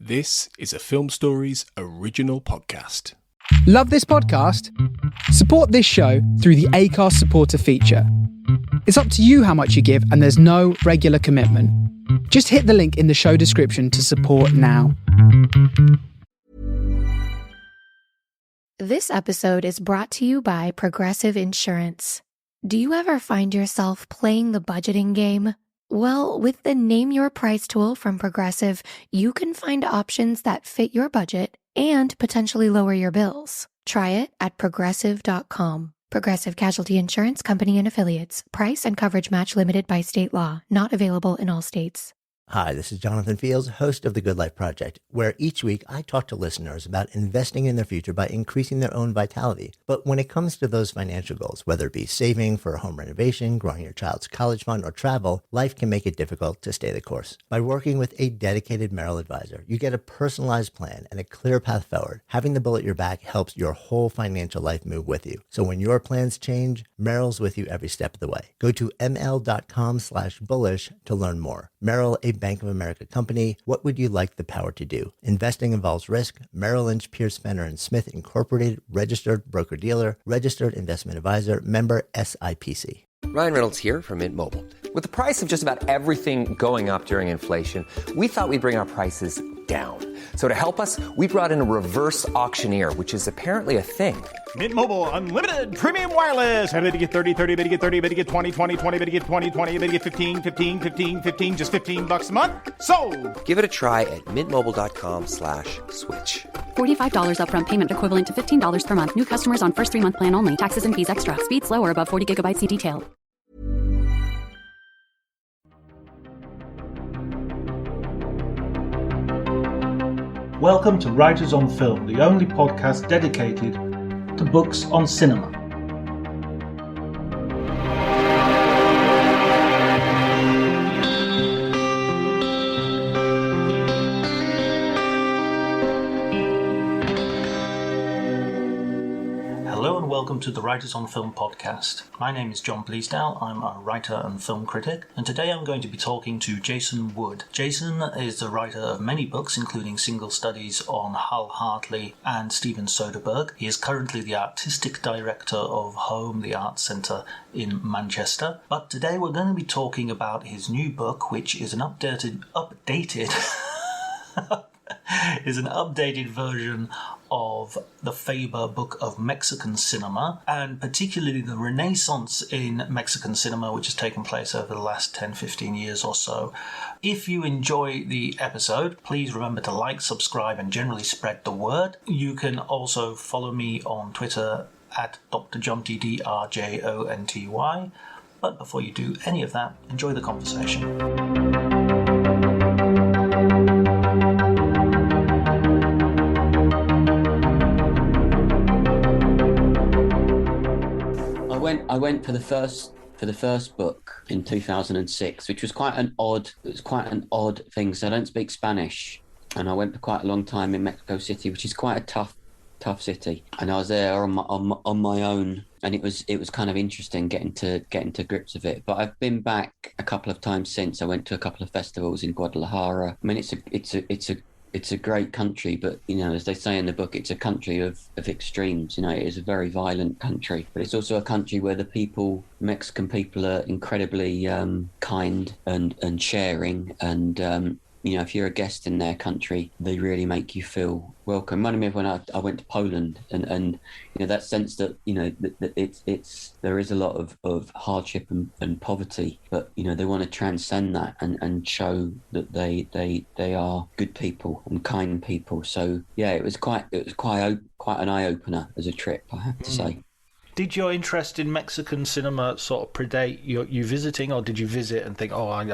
This is a Film Stories original podcast. Love this podcast? Support this show through the Acast supporter feature. It's up to you how much you give, and there's no regular commitment. Just hit the link in the show description to support now. This episode is brought to you by Progressive Insurance. Do you ever find yourself playing the budgeting game? Well, with the Name Your Price tool from Progressive, you can find options that fit your budget and potentially lower your bills. Try it at Progressive.com. Progressive Casualty Insurance Company and Affiliates. Price and coverage match limited by state law. Not available in all states. Hi, this is Jonathan Fields, host of The Good Life Project, where each week I talk to listeners about investing in their future by increasing their own vitality. But when it comes to those financial goals, whether it be saving for a home renovation, growing your child's college fund, or travel, life can make it difficult to stay the course. By working with a dedicated Merrill advisor, you get a personalized plan and a clear path forward. Having the bull at your back helps your whole financial life move with you. So when your plans change, Merrill's with you every step of the way. Go to ml.com/bullish to learn more. Merrill, a Bank of America company. What would you like the power to do? Investing involves risk. Merrill Lynch, Pierce, Fenner & Smith Incorporated, registered broker-dealer, registered investment advisor, member SIPC. Ryan Reynolds here from Mint Mobile. With the price of just about everything going up during inflation, we thought we'd bring our prices down. So to help us, we brought in a reverse auctioneer, which is apparently a thing. Mint Mobile Unlimited Premium Wireless. How to get 30, 30, bit to get 30, bit to get 20, 20, 20, bit to get 20, 20, bit to get 15, 15, 15, 15, just $15 a month? Sold! Give it a try at mintmobile.com/switch. $45 upfront payment equivalent to $15 per month. New customers on first 3-month plan only. Taxes and fees extra. Speed slower above 40 gigabytes per detail. Welcome to Writers on Film, the only podcast dedicated to books on cinema. Hello and welcome to the Writers on Film podcast. My name is John Bleasdale. I'm a writer and film critic, and today I'm going to be talking to Jason Wood. Jason is the writer of many books, including single studies on Hal Hartley and Steven Soderbergh. He is currently the artistic director of Home, the Arts Centre in Manchester. But today we're going to be talking about his new book, which is an updated is an updated version of the Faber Book of Mexican Cinema, and particularly the Renaissance in Mexican cinema, which has taken place over the last 10-15 years or so. If you enjoy the episode, please remember to like, subscribe, and generally spread the word. You can also follow me on Twitter at Dr. John T. DRJONTY. But before you do any of that, enjoy the conversation. I went for the first book in 2006, which was quite an odd thing. So I don't speak Spanish, and I went for quite a long time in Mexico City, which is quite a tough city. And I was there on my own, and it was kind of interesting getting to grips with it. But I've been back a couple of times since. I went to a couple of festivals in Guadalajara. I mean, it's a great country, but, you know, as they say in the book, it's a country of extremes. You know, it is a very violent country, but it's also a country where Mexican people are incredibly kind and sharing. And, you know, if you're a guest in their country, they really make you feel welcome. Reminded me of when I went to Poland, and you know, that sense that, you know, that there is a lot of hardship and poverty, but, you know, they want to transcend that and show that they are good people and kind people. So yeah, it was quite an eye opener as a trip, I have to say. Did your interest in Mexican cinema sort of predate you visiting, or did you visit and think, oh, I'd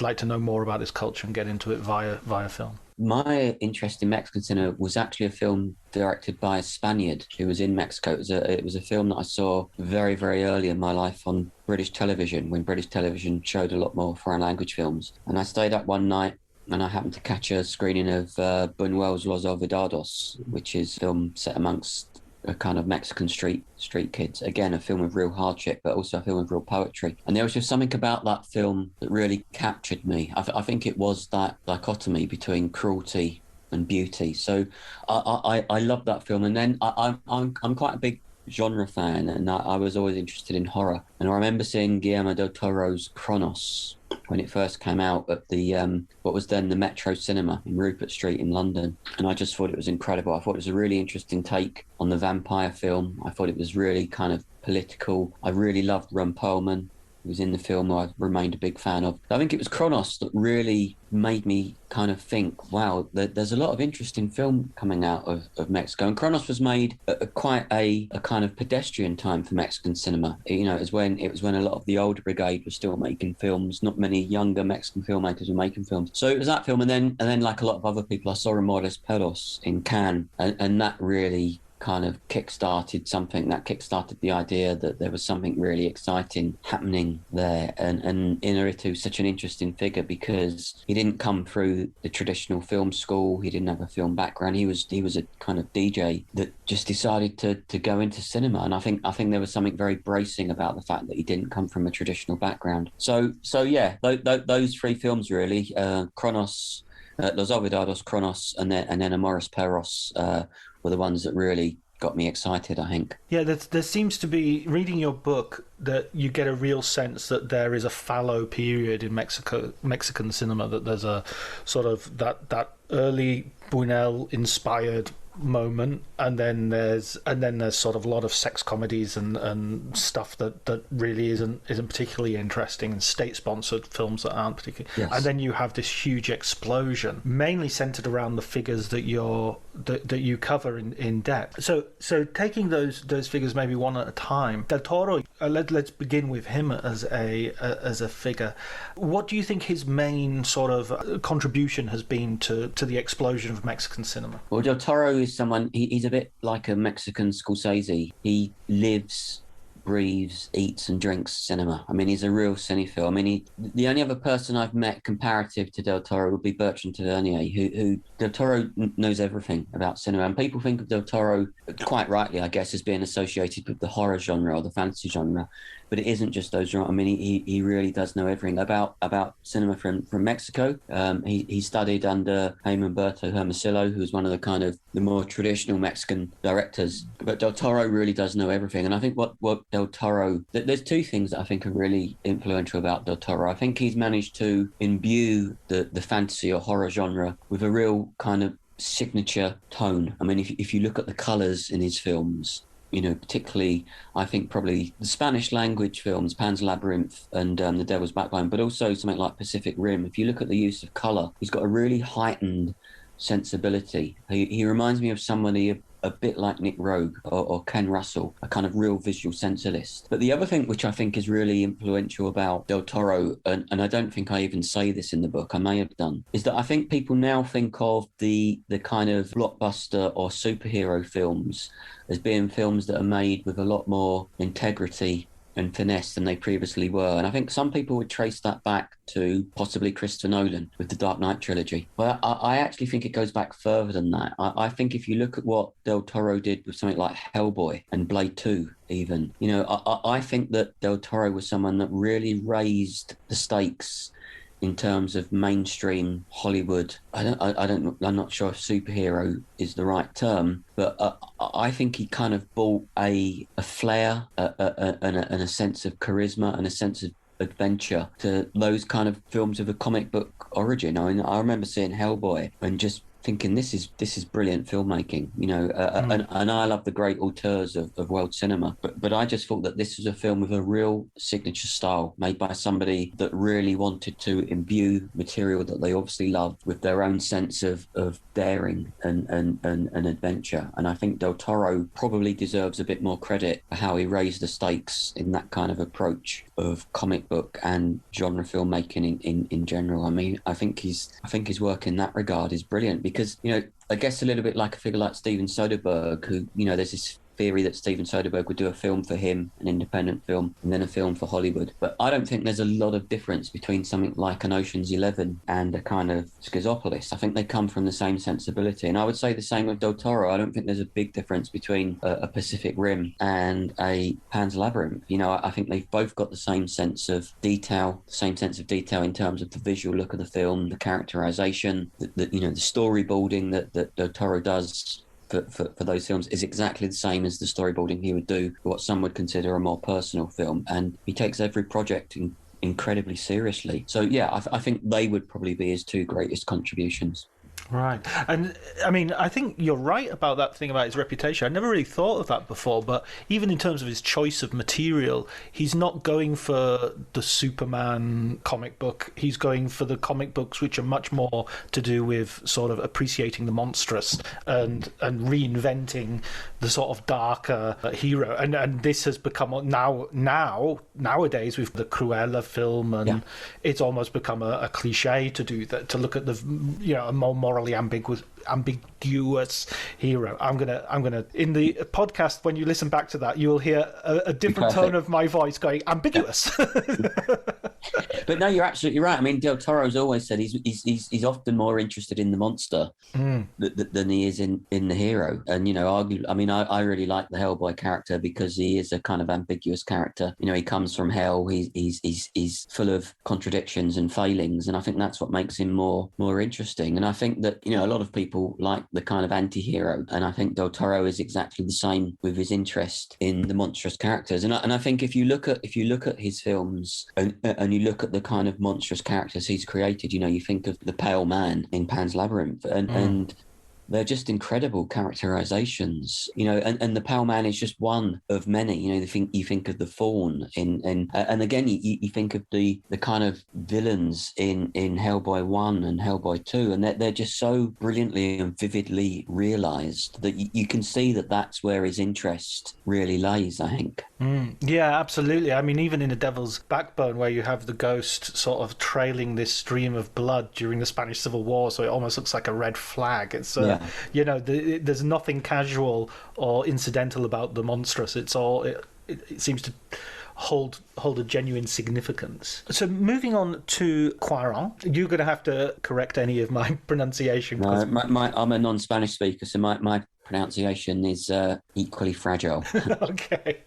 like to know more about this culture and get into it via film? My interest in Mexican cinema was actually a film directed by a Spaniard who was in Mexico. It was a film that I saw very, very early in my life on British television, when British television showed a lot more foreign language films. And I stayed up one night and I happened to catch a screening of Buñuel's Los Olvidados, which is a film set amongst a kind of Mexican street kids. Again, a film of real hardship, but also a film of real poetry. And there was just something about that film that really captured me. I think it was that dichotomy between cruelty and beauty. So I love that film. And then I'm quite a big genre fan, and I was always interested in horror. And I remember seeing Guillermo del Toro's Cronos when it first came out at the what was then the Metro Cinema in Rupert Street in London, and I just thought it was incredible. I thought it was a really interesting take on the vampire film. I thought it was really kind of political. I really loved Ron Perlman, who was in the film, who I've remained a big fan of. I think it was Cronos that really made me kind of think, wow, there's a lot of interesting film coming out of Mexico. And Cronos was made at quite a kind of pedestrian time for Mexican cinema. You know, it was when a lot of the older brigade was still making films. Not many younger Mexican filmmakers were making films. So it was that film, and then like a lot of other people, I saw Amores Perros in Cannes, and that really kind of kickstarted the idea that there was something really exciting happening there. And Inarritu is such an interesting figure because he didn't come through the traditional film school. He didn't have a film background. He was a kind of DJ that just decided to go into cinema. And I think there was something very bracing about the fact that he didn't come from a traditional background. So yeah, those three films really, Cronos, Los Olvidados, Cronos, and then Amores Perros were the ones that really got me excited, I think. Yeah, there seems to be, reading your book, that you get a real sense that there is a fallow period in Mexican cinema, that there's a sort of that early Buñuel-inspired moment, and then there's sort of a lot of sex comedies and stuff that really isn't particularly interesting, and state-sponsored films that aren't particularly. Yes. And then you have this huge explosion, mainly centered around the figures that you cover in depth. So taking those figures maybe one at a time, Del Toro. Let's begin with him as a figure. What do you think his main sort of contribution has been to the explosion of Mexican cinema? Well, Del Toro is someone, he's a bit like a Mexican Scorsese. He lives, breathes, eats and drinks cinema. I mean, he's a real cinephile. I mean, the only other person I've met comparative to Del Toro would be Bertrand Tavernier, who Del Toro knows everything about cinema. And people think of Del Toro, quite rightly, I guess, as being associated with the horror genre or the fantasy genre. But it isn't just those genres. I mean, he really does know everything about cinema from Mexico. He studied under Humberto Hermosillo, who was one of the kind of the more traditional Mexican directors. But Del Toro really does know everything. And I think what Del Toro... There's two things that I think are really influential about Del Toro. I think he's managed to imbue the fantasy or horror genre with a real kind of signature tone. I mean, if you look at the colours in his films... You know, particularly, I think probably the Spanish language films, Pan's Labyrinth and The Devil's Backbone, but also something like Pacific Rim. If you look at the use of colour, he's got a really heightened sensibility. He reminds me of somebody a bit like Nick Rogue or Ken Russell, a kind of real visual sensorist. But the other thing which I think is really influential about Del Toro, and I don't think I even say this in the book, I may have done, is that I think people now think of the kind of blockbuster or superhero films as being films that are made with a lot more integrity and finesse than they previously were. And I think some people would trace that back to possibly Christopher Nolan with the Dark Knight trilogy. Well, I actually think it goes back further than that. I think if you look at what Del Toro did with something like Hellboy and Blade 2 even, you know, I think that Del Toro was someone that really raised the stakes in terms of mainstream Hollywood. I'm not sure if superhero is the right term, but I think he kind of brought a flair and a sense of charisma and a sense of adventure to those kind of films of a comic book origin. I mean, I remember seeing Hellboy and just thinking this is brilliant filmmaking, you know, and I love the great auteurs of world cinema, but I just thought that this was a film with a real signature style made by somebody that really wanted to imbue material that they obviously loved with their own sense of daring and adventure. And I think Del Toro probably deserves a bit more credit for how he raised the stakes in that kind of approach of comic book and genre filmmaking in general. I mean, I think his work in that regard is brilliant because, you know, I guess a little bit like a figure like Steven Soderbergh, who, you know, there's this theory that Steven Soderbergh would do a film for him, an independent film, and then a film for Hollywood. But I don't think there's a lot of difference between something like an Ocean's 11 and a kind of Schizopolis. I think they come from the same sensibility. And I would say the same with Del Toro. I don't think there's a big difference between a Pacific Rim and a Pan's Labyrinth. You know, I think they've both got the same sense of detail, in terms of the visual look of the film, the characterization, the storyboarding that Del Toro does for those films is exactly the same as the storyboarding he would do for what some would consider a more personal film. And he takes every project incredibly seriously. So yeah, I think they would probably be his two greatest contributions. Right. And I mean, I think you're right about that thing about his reputation. I never really thought of that before, but even in terms of his choice of material, he's not going for the Superman comic book. He's going for the comic books which are much more to do with sort of appreciating the monstrous and reinventing the sort of darker hero. And this has become nowadays with the Cruella film, and it's almost become a cliche to do that, to look at the, you know, a more morally ambiguous hero. I'm gonna in the podcast, when you listen back to that, you'll hear a different tone of my voice going ambiguous. But no, you're absolutely right. I mean, Del Toro's always said he's often more interested in the monster than he is in the hero. And, you know, I mean, I really like the Hellboy character because he is a kind of ambiguous character. You know, he comes from hell. He's full of contradictions and failings, and I think that's what makes him more interesting. And I think that, you know, a lot of people like the kind of anti-hero, and I think Del Toro is exactly the same with his interest in the monstrous characters. And I think if you look at his films and you look at the kind of monstrous characters he's created, you know, you think of the Pale Man in Pan's Labyrinth, and they're just incredible characterizations, you know, and the Pale Man is just one of many. You know, you think of the Faun and again you think of the kind of villains in Hellboy 1 and Hellboy 2, and they're just so brilliantly and vividly realized that you can see that that's where his interest really lays, I think. Yeah, absolutely. I mean, even in The Devil's Backbone, where you have the ghost sort of trailing this stream of blood during the Spanish Civil War, so it almost looks like a red flag. It's you know, there's nothing casual or incidental about the monstrous. It's all it seems to hold a genuine significance. So moving on to Cuaron, you're going to have to correct any of my pronunciation. No, I'm a non-Spanish speaker, so my pronunciation is equally fragile. Okay.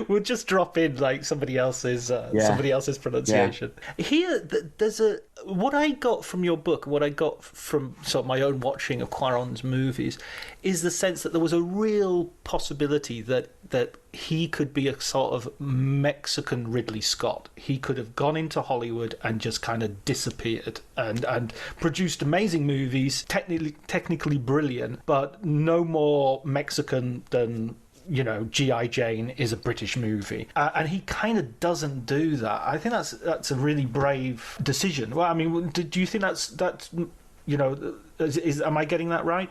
We'll just drop in like somebody else's pronunciation. Here, there's what I got from your book, what I got from sort of my own watching of Cuaron's movies, is the sense that there was a real possibility that he could be a sort of Mexican Ridley Scott. He could have gone into Hollywood and just kind of disappeared and produced amazing movies, technically brilliant, but no more Mexican than, you know, G.I. Jane is a British movie. And he kind of doesn't do that. I think that's a really brave decision. Well, I mean, do you think that's you know, am I getting that right?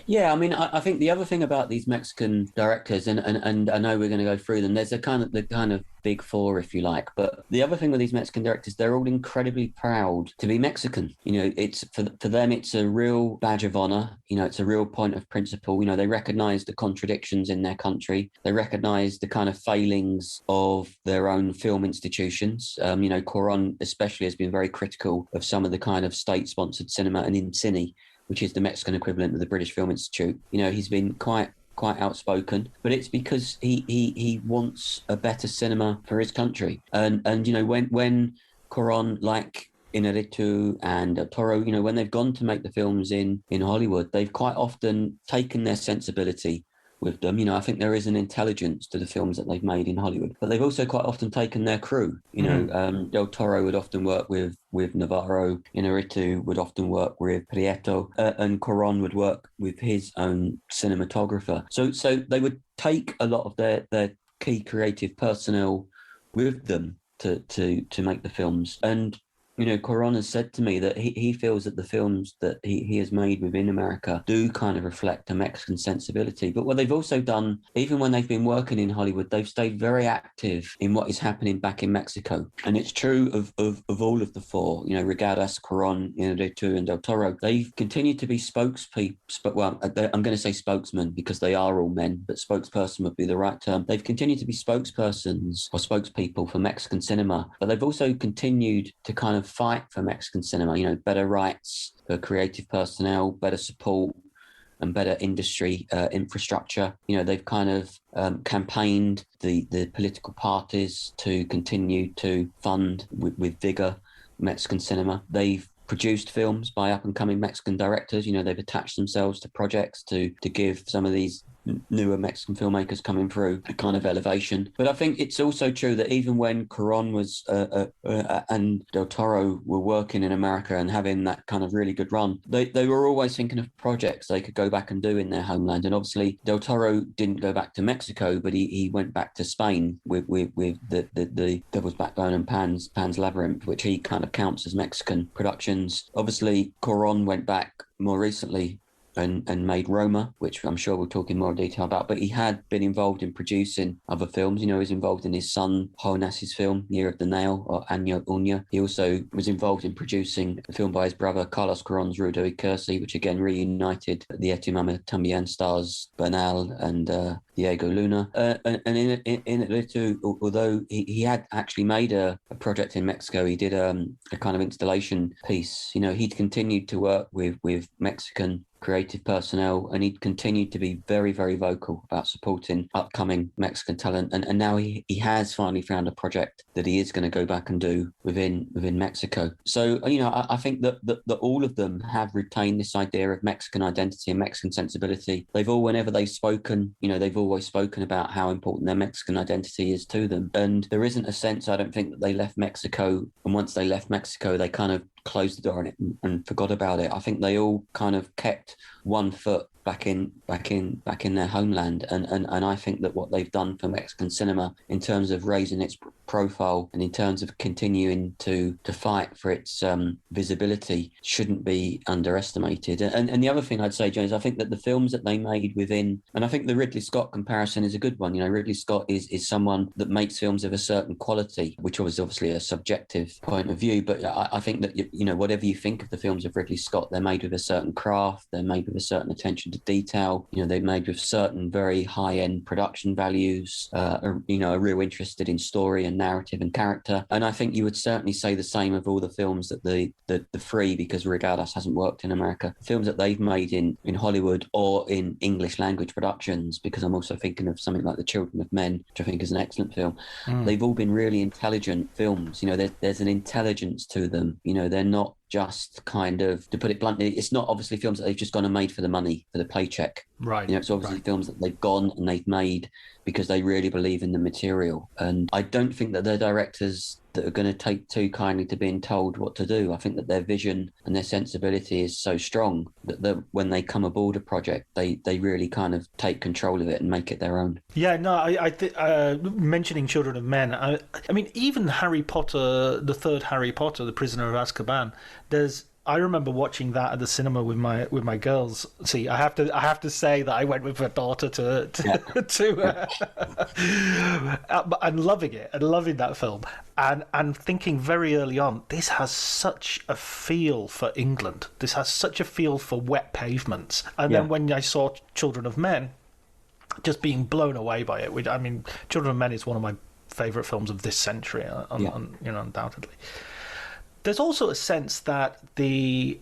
Yeah, I mean, I think the other thing about these Mexican directors, and I know we're going to go through them, there's the kind of big four, if you like. But the other thing with these Mexican directors, they're all incredibly proud to be Mexican. You know, it's for them, it's a real badge of honor. You know, it's a real point of principle. You know, they recognize the contradictions in their country. They recognize the kind of failings of their own film institutions. You know, Cuaron especially has been very critical of some of the kind of state-sponsored cinema and INCINE, which is the Mexican equivalent of the British Film Institute. You know, he's been quite outspoken, but it's because he wants a better cinema for his country. And you know, when Cuaron, like Inarritu and Toro, you know, when they've gone to make the films in Hollywood, they've quite often taken their sensibility with them. You know, I think there is an intelligence to the films that they've made in Hollywood, but they've also quite often taken their crew. You know, Del Toro would often work with Navarro, Inarritu would often work with Prieto, and Cuaron would work with his own cinematographer. So they would take a lot of their key creative personnel with them to make the films. And Cuaron has said to me that he feels that the films that he has made within America do kind of reflect a Mexican sensibility. But what they've also done, even when they've been working in Hollywood, they've stayed very active in what is happening back in Mexico. And it's true of all of the four, Regadas, Cuaron, Inarritu, and Del Toro. They've continued to be spokespeople. Well, I'm going to say spokesmen because they are all men, but spokesperson would be the right term. They've continued to be spokespersons or spokespeople for Mexican cinema, but they've also continued to kind of fight for Mexican cinema, better rights for creative personnel, better support and better industry infrastructure. They've kind of campaigned the political parties to continue to fund with vigor Mexican cinema. They've produced films by up-and-coming Mexican directors. They've attached themselves to projects to give some of these newer Mexican filmmakers coming through a kind of elevation. But I think it's also true that even when Cuaron was and Del Toro were working in America and having that kind of really good run, they were always thinking of projects they could go back and do in their homeland. And obviously Del Toro didn't go back to Mexico, but he went back to Spain with the Devil's Backbone and Pan's Labyrinth, which he kind of counts as Mexican productions. Obviously Cuaron went back more recently and made Roma, which I'm sure we'll talk in more detail about, but he had been involved in producing other films. He was involved in his son Jonas's film Year of the Nail, or Año Uña. He also was involved in producing a film by his brother Carlos Cuarón's Rudo y Cursi, which again reunited the Tu Mama Tambien stars Bernal and Diego Luna. And in Inarritu, although he had actually made a project in Mexico, he did a kind of installation piece. He'd continued to work with Mexican creative personnel, and he'd continued to be very, very vocal about supporting upcoming Mexican talent. And now he has finally found a project that he is going to go back and do within Mexico. So, I think that all of them have retained this idea of Mexican identity and Mexican sensibility. They've all, whenever they've spoken, they've always spoken about how important their Mexican identity is to them. And there isn't a sense, I don't think, that they left Mexico, and once they left Mexico, they kind of closed the door on it and forgot about it. I think they all kind of kept one foot back in their homeland, and I think that what they've done for Mexican cinema in terms of raising its profile and in terms of continuing to fight for its visibility shouldn't be underestimated. And the other thing I'd say, James, I think that the films that they made within, and I think the Ridley Scott comparison is a good one. Ridley Scott is someone that makes films of a certain quality, which was obviously a subjective point of view, but I think that whatever you think of the films of Ridley Scott, they're made with a certain craft, they're made with a certain attention to detail, they're made with certain very high-end production values, are real interested in story and narrative and character. And I think you would certainly say the same of all the films that the three, because Regadas hasn't worked in America, films that they've made in Hollywood or in English language productions, because I'm also thinking of something like The Children of Men, which I think is an excellent film. They've all been really intelligent films. There's an intelligence to them. They're not just kind of, to put it bluntly, it's not obviously films that they've just gone and made for the money, for the paycheck. Right. It's obviously films that they've gone and they've made because they really believe in the material. And I don't think that they're directors that are going to take too kindly to being told what to do. I think that their vision and their sensibility is so strong that when they come aboard a project, they really kind of take control of it and make it their own. Yeah, no, I mentioning Children of Men, I mean, even Harry Potter, the third Harry Potter, The Prisoner of Azkaban, I remember watching that at the cinema with my girls. See, I have to say that I went with my daughter and loving it and loving that film and thinking very early on, this has such a feel for England. This has such a feel for wet pavements. And then when I saw Children of Men, just being blown away by it. I mean, Children of Men is one of my favourite films of this century, undoubtedly. There's also a sense that the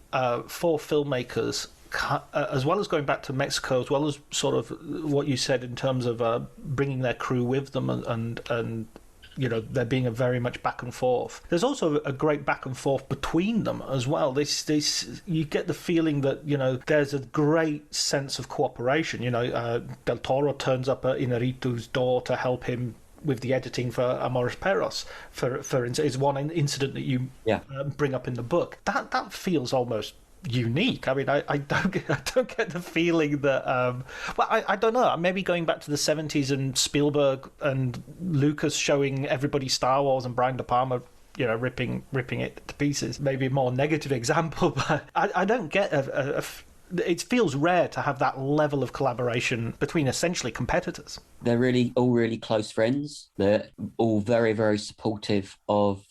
four filmmakers, as well as going back to Mexico, as well as sort of what you said in terms of bringing their crew with them and there being a very much back and forth. There's also a great back and forth between them as well. This you get the feeling that there's a great sense of cooperation. Del Toro turns up at Inarritu's door to help him with the editing for Amores Perros, for instance, is one incident that you bring up in the book. That feels almost unique. I mean, I don't get the feeling that I don't know, maybe going back to the 70s and Spielberg and Lucas showing everybody Star Wars and Brian De Palma ripping it to pieces. Maybe a more negative example, but I don't get it feels rare to have that level of collaboration between essentially competitors. They're all really close friends. They're all very, very supportive of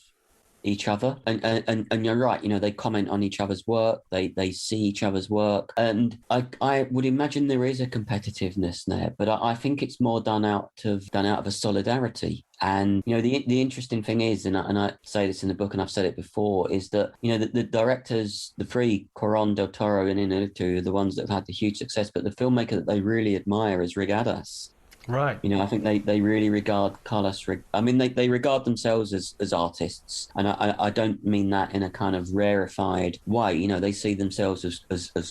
each other, and you're right, they comment on each other's work, they see each other's work, and I would imagine there is a competitiveness there, but I think it's more done out of a solidarity. And the interesting thing is, and I say this in the book and I've said it before, is that the directors, the three, Cuaron, Del Toro and Inarritu, are the ones that have had the huge success, but the filmmaker that they really admire is Regadas. Right. I think they really regard Carlos. They regard themselves as artists, and I don't mean that in a kind of rarefied way. They see themselves as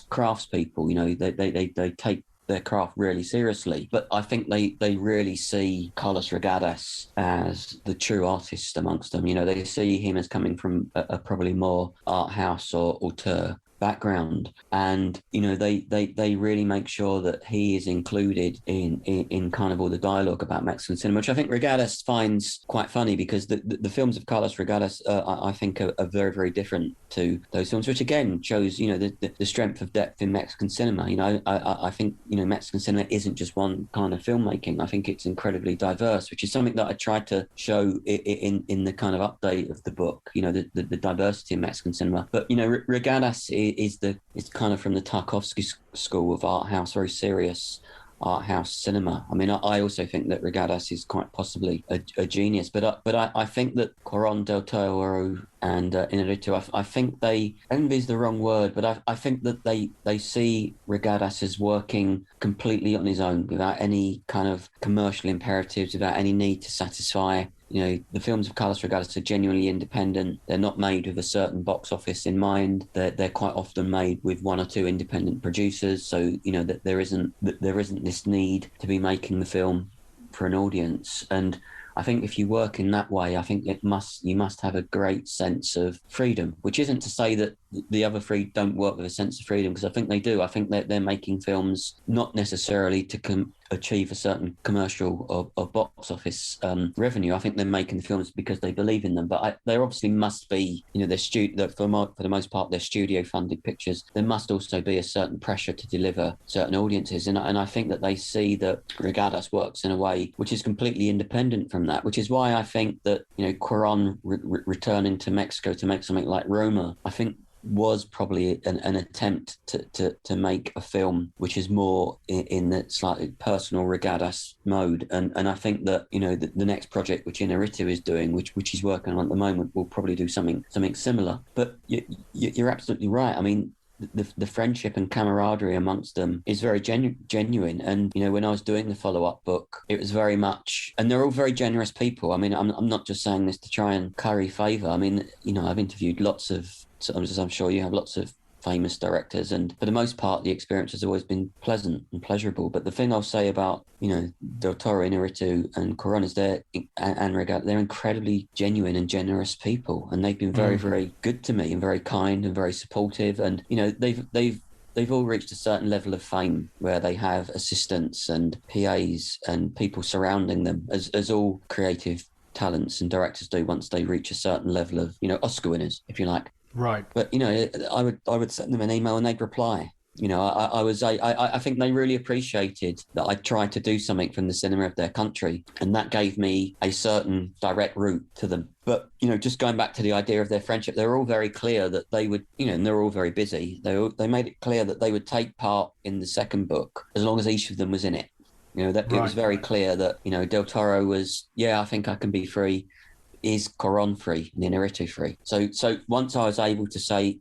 craftspeople. They take their craft really seriously. But I think they really see Carlos Regadas as the true artist amongst them. They see him as coming from a probably more art house or auteur background, and they really make sure that he is included in kind of all the dialogue about Mexican cinema, which I think Regadas finds quite funny, because the films of Carlos Regadas I think are very, very different to those films, which again shows the strength of depth in Mexican cinema. I think Mexican cinema isn't just one kind of filmmaking. I think it's incredibly diverse, which is something that I tried to show in the kind of update of the book, the diversity in Mexican cinema. But Regadas is kind of from the Tarkovsky school of art house, very serious art house cinema. I also think that Regadas is quite possibly a genius, but I think that Cuaron, Del Toro and Inarritu, I think envy is the wrong word, but I think that they see Regadas as working completely on his own, without any kind of commercial imperatives, without any need to satisfy. The films of Carlos Regadas are genuinely independent. They're not made with a certain box office in mind. They're quite often made with one or two independent producers. So that there isn't this need to be making the film for an audience. And I think if you work in that way, I think you must have a great sense of freedom, which isn't to say that the other three don't work with a sense of freedom, because I think they do. I think that they're making films not necessarily to achieve a certain commercial or box office revenue. I think they're making the films because they believe in them. But there obviously must be, for the most part, they're studio-funded pictures. There must also be a certain pressure to deliver certain audiences. And I think that they see that Regadas works in a way which is completely independent from that, which is why I think that, Cuaron returning to Mexico to make something like Roma, I think was probably an attempt to make a film which is more in the slightly personal Regadas mode, and I think that the next project which Inarritu is doing, which he's working on at the moment, will probably do something similar. But you're absolutely right. The friendship and camaraderie amongst them is very genuine. And, when I was doing the follow-up book, it was very much, and they're all very generous people. I'm not just saying this to try and curry favour. I've interviewed lots of, as I'm sure you have, lots of famous directors, and for the most part the experience has always been pleasant and pleasurable. But the thing I'll say about Del Toro, Inarritu and Cuaron is they're incredibly genuine and generous people, and they've been very, very good to me and very kind and very supportive. And they've all reached a certain level of fame where they have assistants and PAs and people surrounding them, as all creative talents and directors do once they reach a certain level of Oscar winners, if you like. Right. But I would send them an email and they'd reply. I think they really appreciated that I tried to do something from the cinema of their country, and that gave me a certain direct route to them. But just going back to the idea of their friendship, they were all very clear that they would, and they're all very busy. They made it clear that they would take part in the second book as long as each of them was in it. It was very clear that Del Toro was, I think I can be free. Is Cuaron free and Inarritu free? So once I was able to say,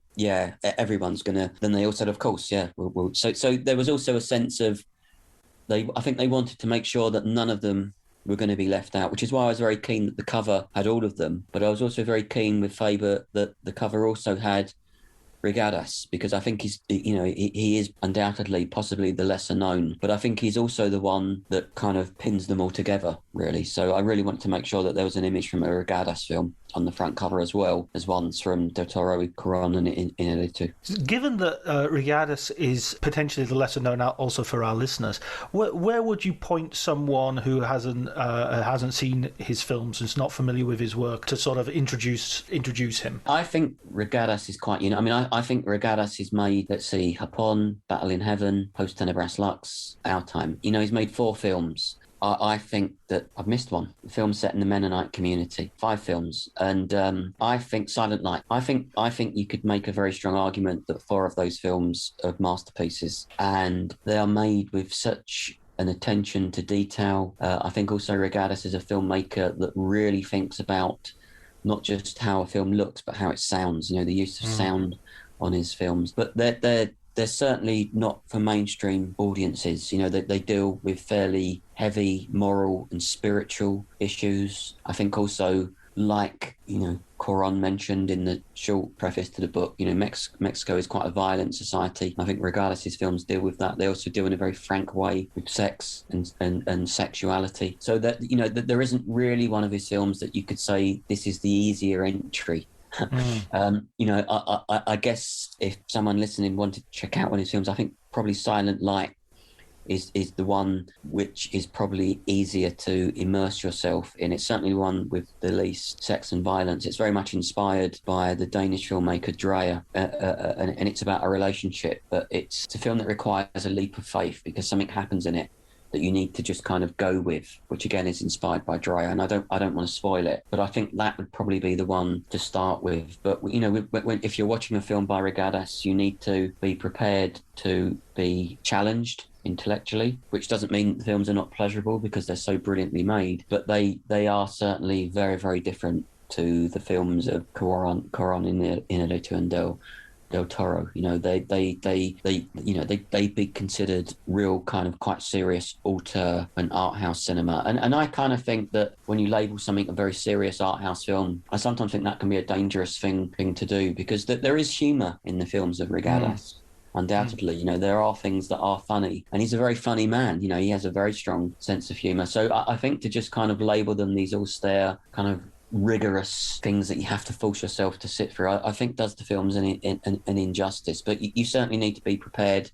everyone's gonna, then they all said, of course, we'll. So there was also a sense of, I think they wanted to make sure that none of them were going to be left out, which is why I was very keen that the cover had all of them. But I was also very keen with Faber that the cover also had Regadas, because I think he is undoubtedly possibly the lesser known, but I think he's also the one that kind of pins them all together, really. So I really wanted to make sure that there was an image from a Regadas film on the front cover as well as ones from Del Toro, Cuaron and Inarritu. Given that Regadas is potentially the lesser known out also for our listeners, where would you point someone who hasn't seen his films and is not familiar with his work to sort of introduce him? I think Regadas is quite, I think Regadas is made, let's see, Japón, Battle in Heaven, Post Tenebras Lux, Our Time. He's made 4 films. I think that I've missed one. A film set in the Mennonite community. 5 films. And I think Silent Night. I think you could make a very strong argument that 4 of those films are masterpieces. And they are made with such an attention to detail. I think also Regadas is a filmmaker that really thinks about not just how a film looks, but how it sounds. The use of sound on his films. But they're certainly not for mainstream audiences. They deal with fairly heavy moral and spiritual issues. I think also, like, Cuaron mentioned in the short preface to the book, Mexico is quite a violent society. I think Regadas' films deal with that. They also deal in a very frank way with sex and sexuality. So that, that there isn't really one of his films that you could say this is the easier entry. I guess if someone listening wanted to check out one of his films, I think probably Silent Light is the one which is probably easier to immerse yourself in. It's certainly one with the least sex and violence. It's very much inspired by the Danish filmmaker Dreyer, and it's about a relationship, but it's a film that requires a leap of faith because something happens in it that you need to just kind of go with, which again is inspired by Dreyer. And I don't want to spoil it, but I think that would probably be the one to start with. But if you're watching a film by Regadas, you need to be prepared to be challenged intellectually, which doesn't mean the films are not pleasurable because they're so brilliantly made, but they are certainly very, very different to the films of Cuaron, Inarritu and Del Toro. They'd be considered real kind of quite serious auteur and art house cinema. And I kind of think that when you label something a very serious art house film, I sometimes think that can be a dangerous thing to do because there is humour in the films of Regadas. Undoubtedly, there are things that are funny, and he's a very funny man. He has a very strong sense of humour. So I think to just kind of label them these austere kind of rigorous things that you have to force yourself to sit through, I think does the films an injustice. But you certainly need to be prepared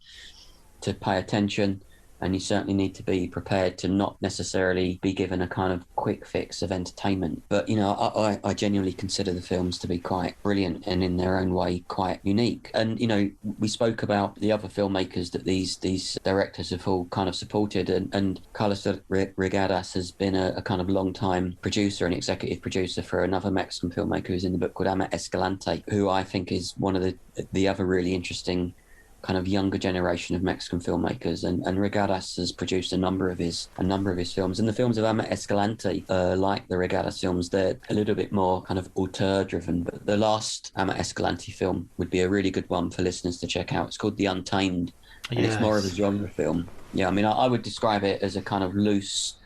to pay attention, and you certainly need to be prepared to not necessarily be given a kind of quick fix of entertainment. But I genuinely consider the films to be quite brilliant and in their own way quite unique. And we spoke about the other filmmakers that these directors have all kind of supported, and Carlos Regadas has been a kind of long time producer and executive producer for another Mexican filmmaker who's in the book called Ama Escalante, who I think is one of the other really interesting kind of younger generation of Mexican filmmakers, and Regadas has produced a number of his films. And the films of Ama Escalante, like the Regadas films, they're a little bit more kind of auteur driven. But the last Ama Escalante film would be a really good one for listeners to check out. It's called The Untamed, and It's more of a genre film. Yeah, I mean, I would describe it as a kind of loose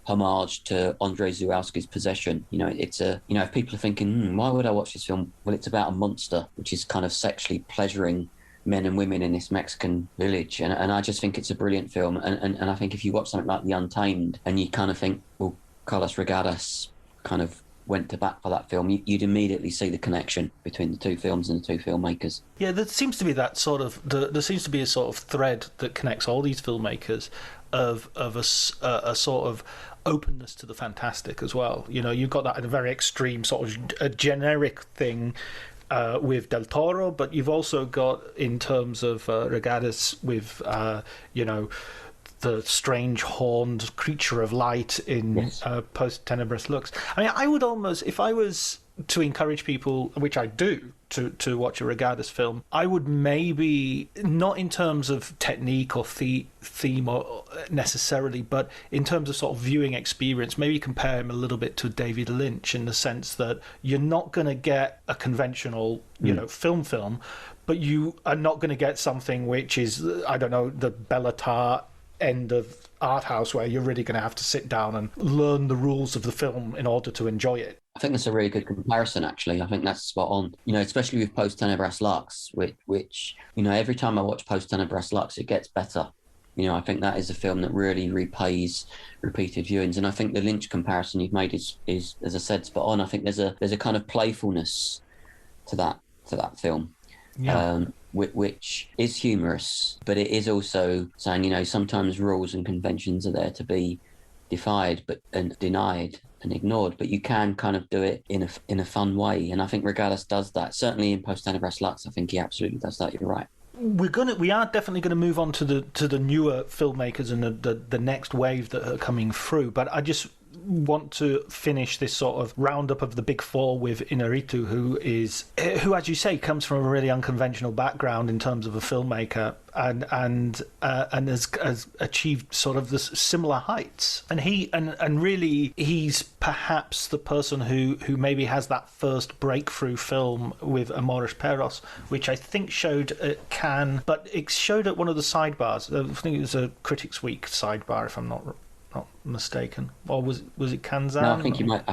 homage to Andrzej Zulawski's Possession. It's if people are thinking, why would I watch this film? Well, it's about a monster which is kind of sexually pleasuring men and women in this Mexican village, and I just think it's a brilliant film, and I think if you watch something like The Untamed and you kind of think, well, Carlos Regadas kind of went to bat for that film, you'd immediately see the connection between the two films and the two filmmakers. Yeah, there seems to be that sort of there seems to be a sort of thread that connects all these filmmakers of a sort of openness to the fantastic as well. You've got that in a very extreme sort of a generic thing with Del Toro, but you've also got, in terms of Regadas, with the strange horned creature of light in Post Tenebras Lux. I mean, I would almost, if I was to encourage people, which I do, to watch a Regadas film, I would maybe, not in terms of technique or theme or necessarily, but in terms of sort of viewing experience, maybe compare him a little bit to David Lynch, in the sense that you're not going to get a conventional, film, but you are not going to get something which is, I don't know, the Bellatar end of art house, where you're really going to have to sit down and learn the rules of the film in order to enjoy it. I think that's a really good comparison, actually. I think that's spot on. Especially with Post Tenebras Lux, which every time I watch Post Tenebras Lux, it gets better. You know, I think that is a film that really repays repeated viewings. And I think the Lynch comparison you've made is as I said, spot on. I think there's a kind of playfulness to that film. Yeah. Which is humorous, but it is also saying, you know, sometimes rules and conventions are there to be defied and denied and ignored, but you can kind of do it in a fun way. And I think Regadas does that. Certainly in Post Tenebras Lux, I think he absolutely does that. You're right. We are definitely going to move on to the newer filmmakers and the next wave that are coming through. But I just want to finish this sort of roundup of the big four with Inarritu, who, as you say, comes from a really unconventional background in terms of a filmmaker, and has achieved sort of this similar heights. And really he's perhaps the person who maybe has that first breakthrough film with Amores Perros, which I think showed at Cannes, but it showed at one of the sidebars. I think it was a Critics Week sidebar, if I'm not mistaken, or was it Kanzan? No, I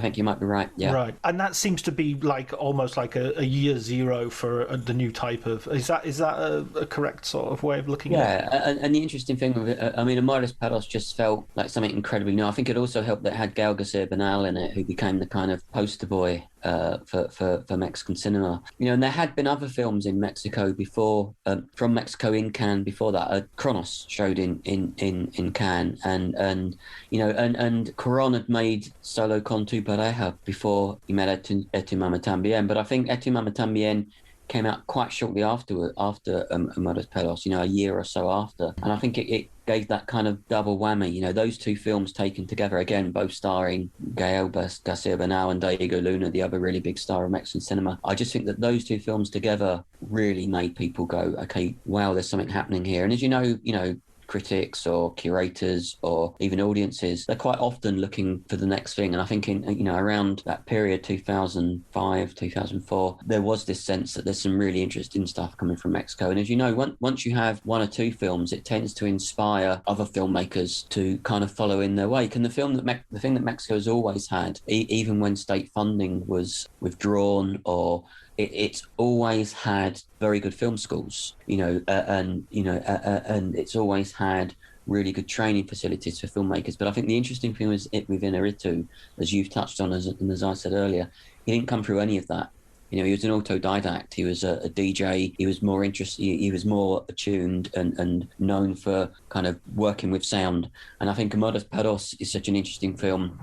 think you might be right. Yeah, right. And that seems to be like almost like a year zero for the new type of. Is that a correct sort of way of looking at it? Yeah, and the interesting thing with it, I mean, Amores Perros just felt like something incredibly new. I think it also helped that it had Gael Garcia Bernal in it, who became the kind of poster boy for Mexican cinema. You know, and there had been other films in Mexico before, from Mexico in Cannes before that. Kronos showed in Cannes, and you know, and Cuaron had made Solo con tu pareja before he made Et tu mamá también. But I think Et tu mamá también came out quite shortly after Amores Perros, you know, a year or so after. And I think it gave that kind of double whammy. You know, those two films taken together, again, both starring Gael Garcia Bernal and Diego Luna, the other really big star of Mexican cinema. I just think that those two films together really made people go, okay, wow, there's something happening here. And as you know, critics or curators or even audiences, they're quite often looking for the next thing. And I think around that period, 2005, 2004, there was this sense that there's some really interesting stuff coming from Mexico. And as you know, once you have one or two films, it tends to inspire other filmmakers to kind of follow in their wake. And the thing that Mexico has always had, even when state funding was withdrawn, or it's always had very good film schools, and it's always had really good training facilities for filmmakers. But I think the interesting thing was with Inarritu, as you've touched on, as I said earlier, he didn't come through any of that. He was an autodidact. He was a DJ. He was more interested. He was more attuned and known for kind of working with sound. And I think Amores Perros is such an interesting film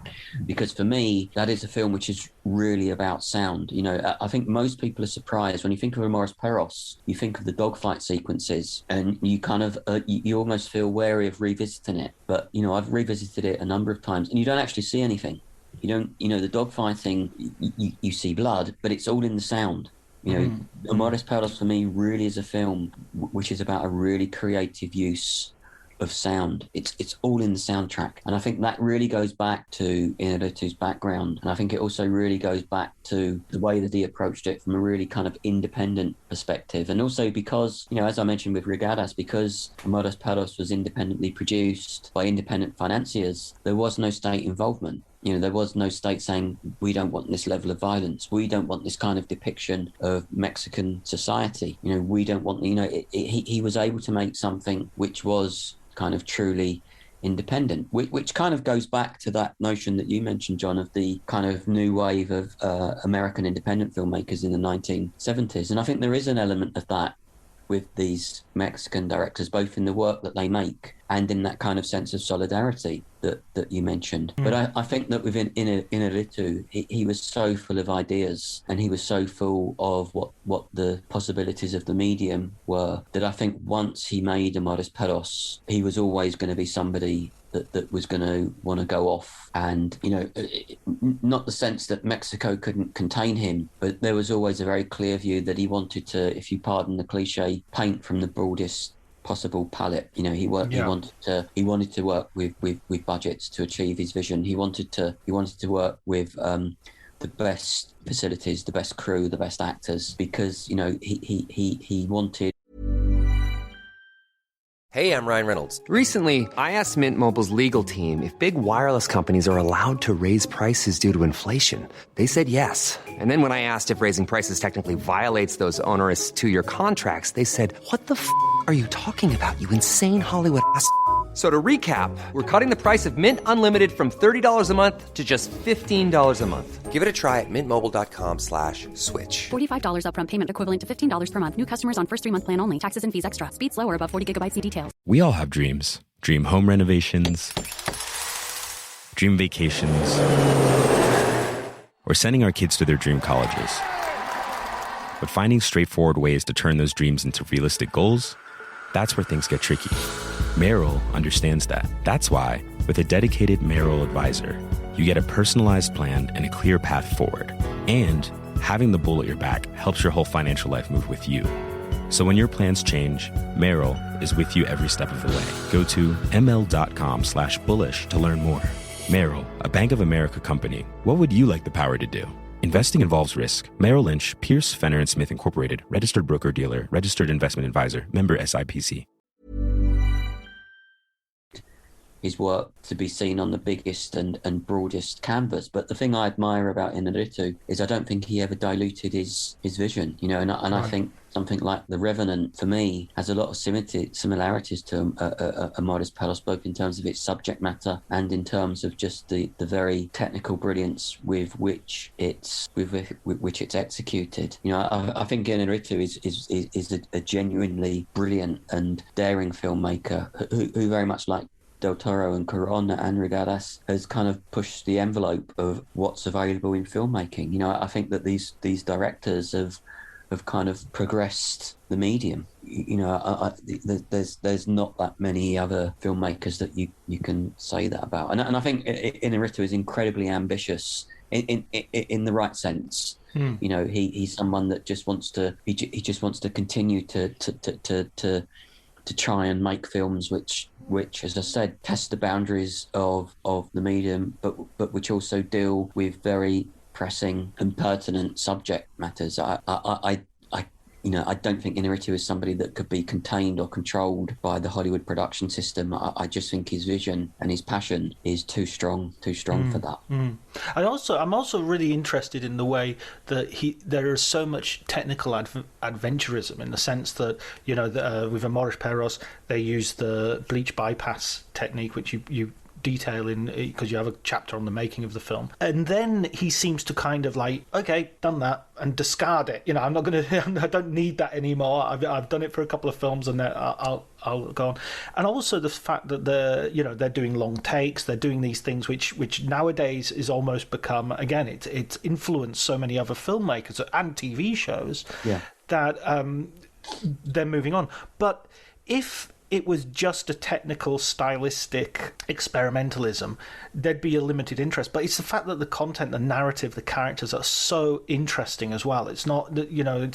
because for me, that is a film which is really about sound. I think most people are surprised when you think of Amores Perros. You think of the dogfight sequences, and you kind of you almost feel wary of revisiting it. But I've revisited it a number of times, and you don't actually see anything. You don't, the dogfighting, you see blood, but it's all in the sound. Amores Perros for me really is a film which is about a really creative use of sound. It's all in the soundtrack. And I think that really goes back to Inarritu's background. And I think it also really goes back to the way that he approached it from a really kind of independent perspective. And also because, as I mentioned with Regadas, because Amores Perros was independently produced by independent financiers, there was no state involvement. There was no state saying, we don't want this level of violence. We don't want this kind of depiction of Mexican society. We don't want, he was able to make something which was kind of truly independent, which kind of goes back to that notion that you mentioned, John, of the kind of new wave of American independent filmmakers in the 1970s. And I think there is an element of that with these Mexican directors, both in the work that they make and in that kind of sense of solidarity that you mentioned. But I think that within Inarritu, he was so full of ideas, and he was so full of what the possibilities of the medium were, that I think once he made Amores Perros, he was always going to be somebody that was going to want to go off. And, not the sense that Mexico couldn't contain him, but there was always a very clear view that he wanted to, if you pardon the cliche, paint from the broadest possible palette. He wanted to work with budgets to achieve his vision. He wanted to work with the best facilities, the best crew, the best actors, because he wanted. Hey, I'm Ryan Reynolds. Recently, I asked Mint Mobile's legal team if big wireless companies are allowed to raise prices due to inflation. They said yes. And then when I asked if raising prices technically violates those onerous 2-year contracts, they said, "What the f*** are you talking about, you insane Hollywood ass f- So to recap, we're cutting the price of Mint Unlimited from $30 a month to just $15 a month. Give it a try at mintmobile.com/switch. $45 upfront payment equivalent to $15 per month. New customers on first 3-month plan only. Taxes and fees extra. Speed slower above 40 gigabytes. See details. We all have dreams. Dream home renovations, dream vacations, or sending our kids to their dream colleges. But finding straightforward ways to turn those dreams into realistic goals, that's where things get tricky. Merrill understands that. That's why, with a dedicated Merrill advisor, you get a personalized plan and a clear path forward. And having the bull at your back helps your whole financial life move with you. So when your plans change, Merrill is with you every step of the way. Go to ml.com/bullish to learn more. Merrill, a Bank of America company. What would you like the power to do? Investing involves risk. Merrill Lynch, Pierce, Fenner & Smith Incorporated, registered broker-dealer, registered investment advisor, member SIPC. His work to be seen on the biggest and broadest canvas. But the thing I admire about Inarritu is I don't think he ever diluted his vision, you know, and I think something like The Revenant, for me, has a lot of similarities to a Modest Palos, both in terms of its subject matter and in terms of just the very technical brilliance with which it's executed. You know, I think Inarritu is a genuinely brilliant and daring filmmaker who very much like Del Toro and Cuaron and Regadas has kind of pushed the envelope of what's available in filmmaking. You know, I think that these directors have kind of progressed the medium. You know, there's not that many other filmmakers that you can say that about. And I think Inarritu is incredibly ambitious in the right sense. You know, he's someone that just wants to continue to try and make films which, as I said, test the boundaries of the medium, but which also deal with very pressing and pertinent subject matters. I don't think Inarritu is somebody that could be contained or controlled by the Hollywood production system. I just think his vision and his passion is too strong for that. I'm also really interested in the way that there is so much technical adventurism, in the sense that, you know, with Amores Perros, they use the bleach bypass technique, which you detail in, because you have a chapter on the making of the film, and then he seems to kind of like, okay, done that, and discard it. You know, I don't need that anymore. I've done it for a couple of films, and I'll go on. And also the fact that they're doing long takes, they're doing these things which nowadays is almost become, again, it's influenced so many other filmmakers and TV shows that they're moving on. But if it was just a technical, stylistic experimentalism, there'd be a limited interest. But it's the fact that the content, the narrative, the characters are so interesting as well. It's not that, you know,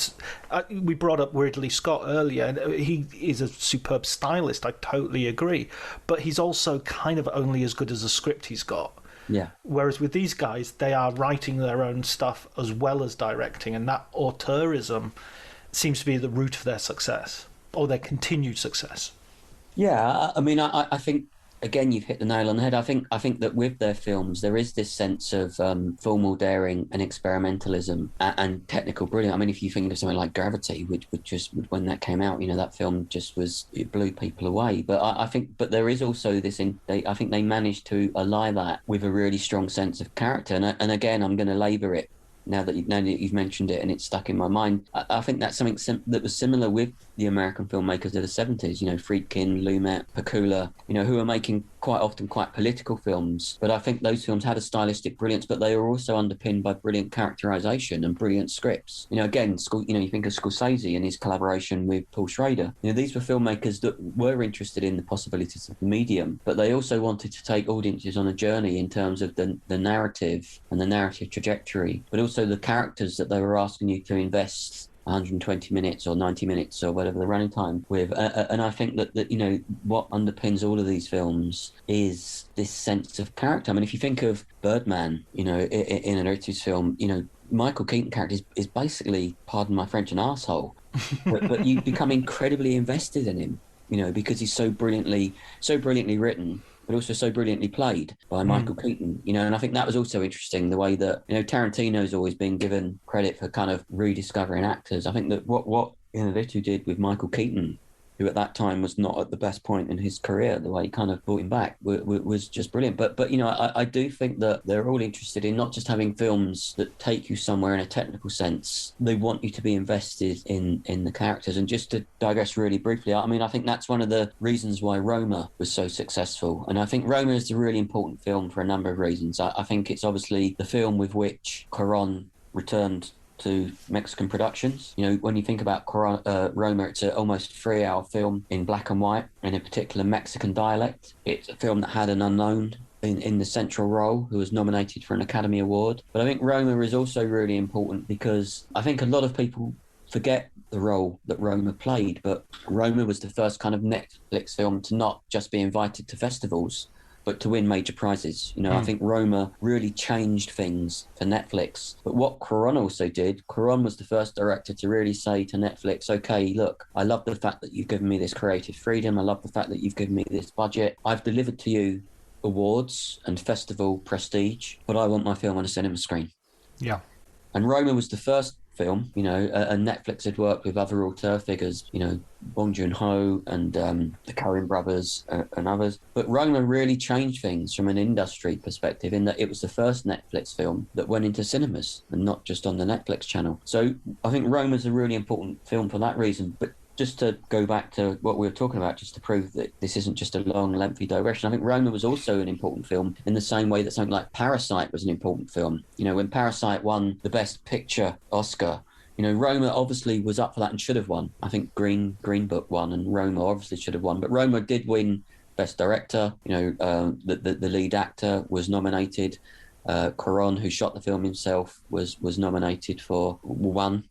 we brought up Ridley Scott earlier, and he is a superb stylist, I totally agree. But he's also kind of only as good as the script he's got. Yeah. Whereas with these guys, they are writing their own stuff as well as directing, and that auteurism seems to be the root of their success, or their continued success. Yeah, I mean, I think, again, you've hit the nail on the head. I think that with their films, there is this sense of formal daring and experimentalism and technical brilliance. I mean, if you think of something like Gravity, which just, when that came out, you know, that film just it blew people away. But I think there is also this, I think they managed to ally that with a really strong sense of character. And again, I'm going to labour it now that you've mentioned it, and it's stuck in my mind. I think that's something that was similar with the American filmmakers of the 70s, you know, Friedkin, Lumet, Pakula, you know, who are making quite often quite political films. But I think those films had a stylistic brilliance, but they were also underpinned by brilliant characterization and brilliant scripts. You know, again, you think of Scorsese and his collaboration with Paul Schrader. You know, these were filmmakers that were interested in the possibilities of the medium, but they also wanted to take audiences on a journey in terms of the narrative and the narrative trajectory, but also the characters that they were asking you to invest 120 minutes or 90 minutes or whatever the running time with. And I think that, you know, what underpins all of these films is this sense of character. I mean, if you think of Birdman, you know, in Inarritu's film, you know, Michael Keaton character is basically, pardon my French, an arsehole. but you become incredibly invested in him, you know, because he's so brilliantly written, but also so brilliantly played by Michael Keaton, you know. And I think that was also interesting, the way that, you know, Tarantino's always been given credit for kind of rediscovering actors. I think that what Inarritu did with Michael Keaton, who at that time was not at the best point in his career, the way he kind of brought him back was just brilliant. But you know, I do think that they're all interested in not just having films that take you somewhere in a technical sense. They want you to be invested in the characters. And just to digress really briefly, I mean, I think that's one of the reasons why Roma was so successful. And I think Roma is a really important film for a number of reasons. I think it's obviously the film with which Cuaron returned to Mexican productions. You know, when you think about Roma, it's an almost 3-hour film in black and white in a particular Mexican dialect. It's a film that had an unknown in the central role who was nominated for an Academy Award. But I think Roma is also really important because I think a lot of people forget the role that Roma played, but Roma was the first kind of Netflix film to not just be invited to festivals, but to win major prizes. You know, I think Roma really changed things for Netflix. But what Cuaron also did, Cuaron was the first director to really say to Netflix, okay, look, I love the fact that you've given me this creative freedom. I love the fact that you've given me this budget. I've delivered to you awards and festival prestige, but I want my film on a cinema screen. Yeah. And Roma was the first film, you know, and Netflix had worked with other auteur figures, you know, Bong Joon-ho and the Coen brothers and others. But Roma really changed things from an industry perspective in that it was the first Netflix film that went into cinemas and not just on the Netflix channel. So I think Roma's a really important film for that reason. But just to go back to what we were talking about, just to prove that this isn't just a long, lengthy digression, I think Roma was also an important film in the same way that something like Parasite was an important film. You know, when Parasite won the Best Picture Oscar, you know, Roma obviously was up for that and should have won. I think Green Book won and Roma obviously should have won. But Roma did win Best Director. You know, the lead actor was nominated. Cuaron, who shot the film himself, was nominated for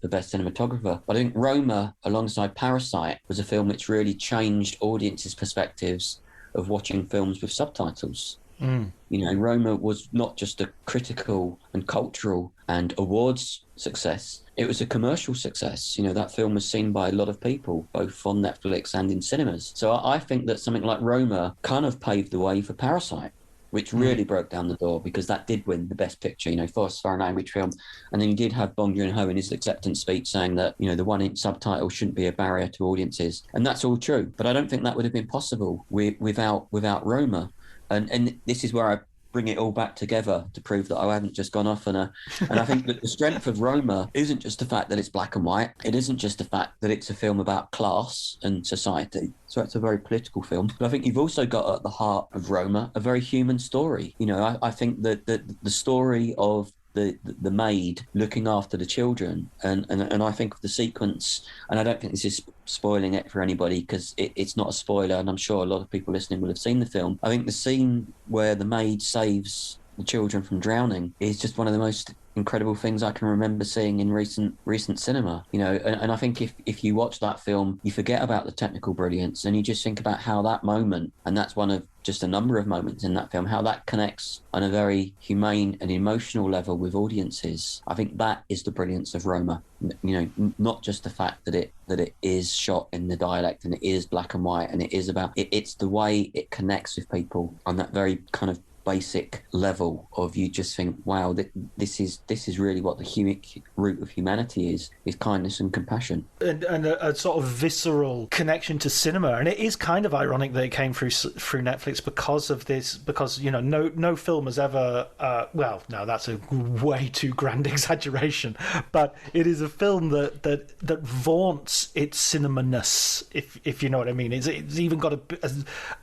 Best Cinematographer. But I think Roma, alongside Parasite, was a film which really changed audiences' perspectives of watching films with subtitles. You know, Roma was not just a critical and cultural and awards success, it was a commercial success. You know, that film was seen by a lot of people, both on Netflix and in cinemas. So I think that something like Roma kind of paved the way for Parasite, which really broke down the door because that did win the Best Picture, you know, for a foreign language film. And then you did have Bong Joon-ho in his acceptance speech saying that, you know, the 1-inch subtitle shouldn't be a barrier to audiences. And that's all true. But I don't think that would have been possible without Roma. And this is where I bring it all back together to prove that I haven't just gone off on a... And I think that the strength of Roma isn't just the fact that it's black and white. It isn't just the fact that it's a film about class and society. So it's a very political film. But I think you've also got at the heart of Roma a very human story. You know, I think that the story of the maid looking after the children and I think of the sequence, and I don't think this is spoiling it for anybody because it's not a spoiler and I'm sure a lot of people listening will have seen the film. I think the scene where the maid saves the children from drowning is just one of the most incredible things I can remember seeing in recent cinema, you know, and I think if you watch that film, you forget about the technical brilliance and you just think about how that moment, and that's one of just a number of moments in that film, how that connects on a very humane and emotional level with audiences. I think that is the brilliance of Roma, you know, not just the fact that it is shot in the dialect and it is black and white and it is about it's the way it connects with people on that very kind of basic level of you just think, wow, this is really what the root of humanity is kindness and compassion and a sort of visceral connection to cinema. And it is kind of ironic that it came through Netflix because of this, because, you know, no film has ever well, no, that's a way too grand exaggeration, but it is a film that vaunts its cinema-ness, if you know what I mean. It's even got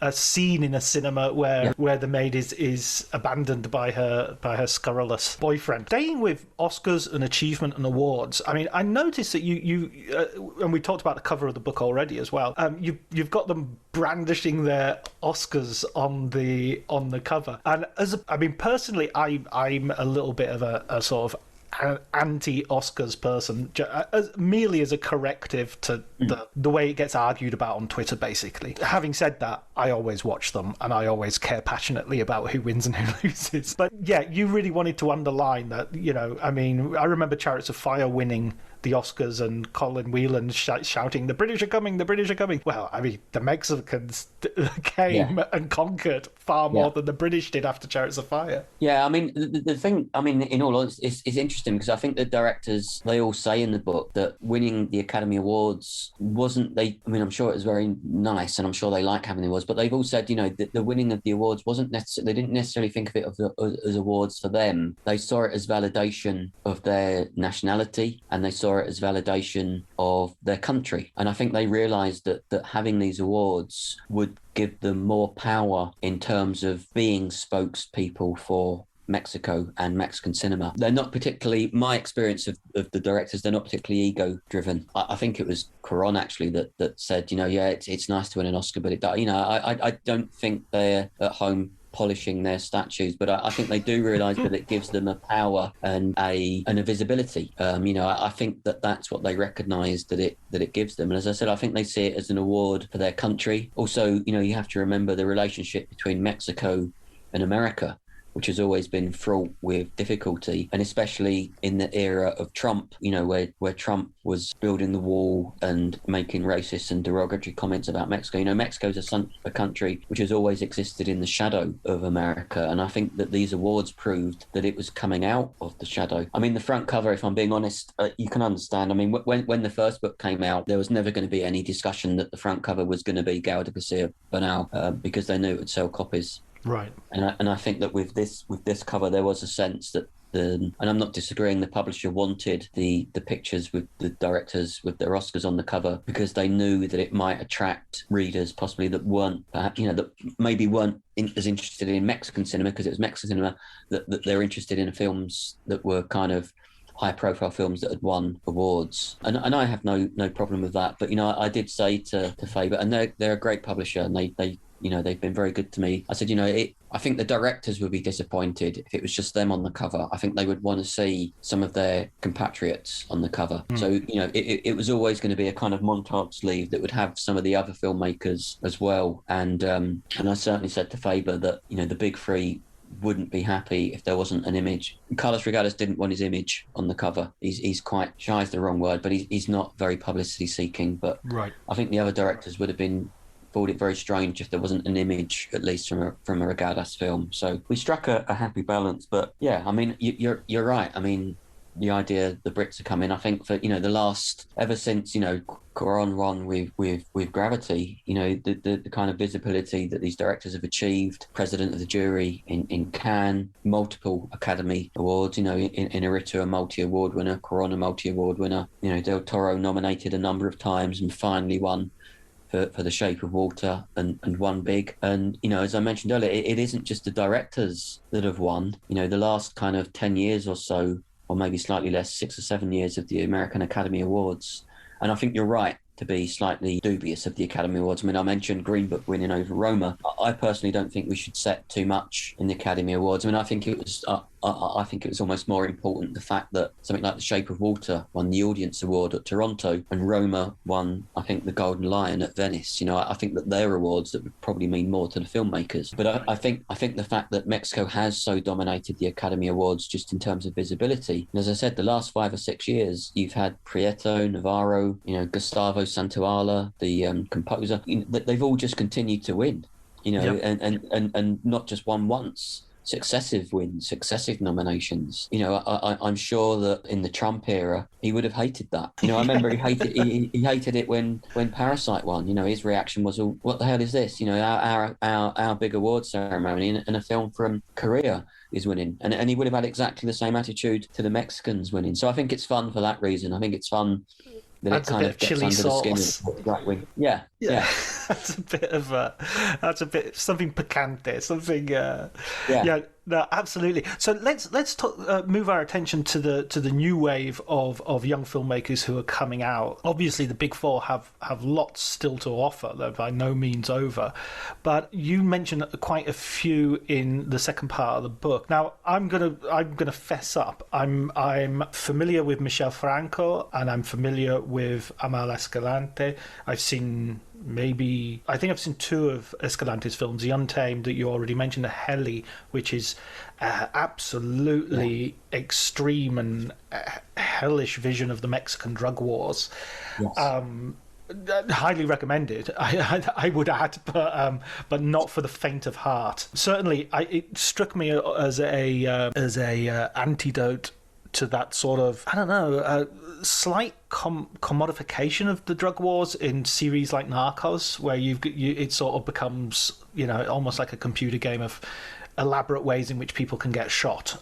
a scene in a cinema where the maid is abandoned by her scurrilous boyfriend. Staying with Oscars and achievement and awards, I mean, I noticed that you and we talked about the cover of the book already as well. You've got them brandishing their Oscars on the cover, and personally, I'm a little bit of a sort of anti-Oscars person, merely as a corrective to the way it gets argued about on Twitter, basically. Having said that, I always watch them and I always care passionately about who wins and who loses. But yeah, you really wanted to underline that, you know, I mean, I remember Chariots of Fire winning the Oscars and Colin Whelan shouting, "The British are coming, the British are coming." Well, I mean, the Mexicans came and conquered far more than the British did after Chariots of Fire. Yeah, I mean, the thing, I mean, in all honesty, it's interesting because I think the directors, they all say in the book that winning the Academy Awards I'm sure it was very nice and I'm sure they like having the awards, but they've all said, you know, the winning of the awards wasn't necessarily, they didn't necessarily think of it as awards for them. They saw it as validation of their nationality and they saw it as validation of their country. And I think they realised that having these awards would give them more power in terms of being spokespeople for Mexico and Mexican cinema. They're not particularly, my experience of the directors, they're not particularly ego-driven. I think it was Cuaron actually that said, you know, yeah, it's nice to win an Oscar, but I don't think they're at home polishing their statues, but I think they do realise that it gives them a power and a visibility. I think that's what they recognise that it gives them. And as I said, I think they see it as an award for their country. Also, you know, you have to remember the relationship between Mexico and America, which has always been fraught with difficulty, and especially in the era of Trump, you know, where Trump was building the wall and making racist and derogatory comments about Mexico. You know, Mexico's a country which has always existed in the shadow of America, and I think that these awards proved that it was coming out of the shadow. I mean, the front cover, if I'm being honest, you can understand. I mean, when the first book came out, there was never going to be any discussion that the front cover was going to be Gal de Garcia Bernal, because they knew it would sell copies. Right. And I think that with this cover, there was a sense that and I'm not disagreeing, the publisher wanted the pictures with the directors with their Oscars on the cover because they knew that it might attract readers possibly that weren't, perhaps, you know, that maybe weren't as interested in Mexican cinema because it was Mexican cinema, that they're interested in films that were kind of high-profile films that had won awards, and I have no problem with that. But you know, I did say to Faber, and they're a great publisher, and they you know, they've been very good to me. I said, you know, I think the directors would be disappointed if it was just them on the cover. I think they would want to see some of their compatriots on the cover. So, you know, it was always going to be a kind of montage sleeve that would have some of the other filmmakers as well. And I certainly said to Faber that, you know, the big three wouldn't be happy if there wasn't an image. Carlos Regadas didn't want his image on the cover. He's quite shy is the wrong word, but he's not very publicity seeking. But right. I think the other directors would have thought it very strange if there wasn't an image, at least from a Regadas film. So we struck a happy balance. But yeah, I mean, you're right. I mean, the idea the Brits are coming, I think, for, you know, the last, ever since, you know, Cuaron won with Gravity, you know, the kind of visibility that these directors have achieved, president of the jury in Cannes, multiple Academy Awards, you know, Inarritu, a multi-award winner, Cuaron, a multi-award winner, you know, Del Toro nominated a number of times and finally won for The Shape of Water and won big. And, you know, as I mentioned earlier, it isn't just the directors that have won. You know, the last kind of 10 years or so, or maybe slightly less, 6 or 7 years of the American Academy Awards. And I think you're right to be slightly dubious of the Academy Awards. I mean, I mentioned Green Book winning over Roma. I personally don't think we should set too much in the Academy Awards. I mean, I think it was almost more important the fact that something like The Shape of Water won the Audience Award at Toronto and Roma won, I think, the Golden Lion at Venice. You know, I think that they're awards that would probably mean more to the filmmakers. But I think the fact that Mexico has so dominated the Academy Awards just in terms of visibility, and as I said, the last 5 or 6 years, you've had Prieto, Navarro, you know, Gustavo Santaolalla, the composer, you know, they've all just continued to win, you know, yep. and not just won once. Successive wins, successive nominations. You know, I'm sure that in the Trump era, he would have hated that. You know, I remember he hated it when Parasite won. You know, his reaction was, "Oh, what the hell is this?" You know, our big award ceremony and a film from Korea is winning, and he would have had exactly the same attitude to the Mexicans winning. So I think it's fun for that reason. I think it's fun that it kind of gets under the skin of the right wing. Yeah. That's a bit something picante, something. Yeah. No, absolutely. So let's talk, move our attention to the new wave of young filmmakers who are coming out. Obviously, the big four have lots still to offer. They're by no means over, but you mentioned quite a few in the second part of the book. Now, I'm gonna fess up. I'm familiar with Michel Franco and I'm familiar with Amal Escalante. I've seen 2 of Escalante's films, The Untamed that you already mentioned, The Heli, which is absolutely extreme and hellish vision of the Mexican drug wars. Yes. highly recommended. I would add, but not for the faint of heart. Certainly, it struck me as a antidote to that sort of, I don't know, slight commodification of the drug wars in series like Narcos, where it sort of becomes, almost like a computer game of elaborate ways in which people can get shot,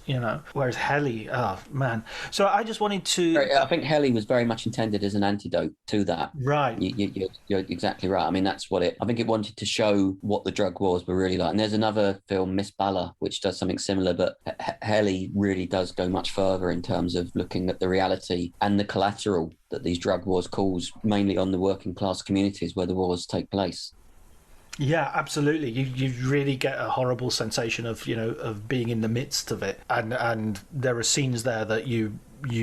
whereas Heli, oh man. So I just wanted to, I think Heli was very much intended as an antidote to that. Right. You're exactly right. I mean, that's what I think it wanted to show what the drug wars were really like. And there's another film, Miss Bala, which does something similar, but Heli really does go much further in terms of looking at the reality and the collateral that these drug wars cause, mainly on the working class communities where the wars take place. Yeah, absolutely. You really get a horrible sensation of of being in the midst of it, and there are scenes there that you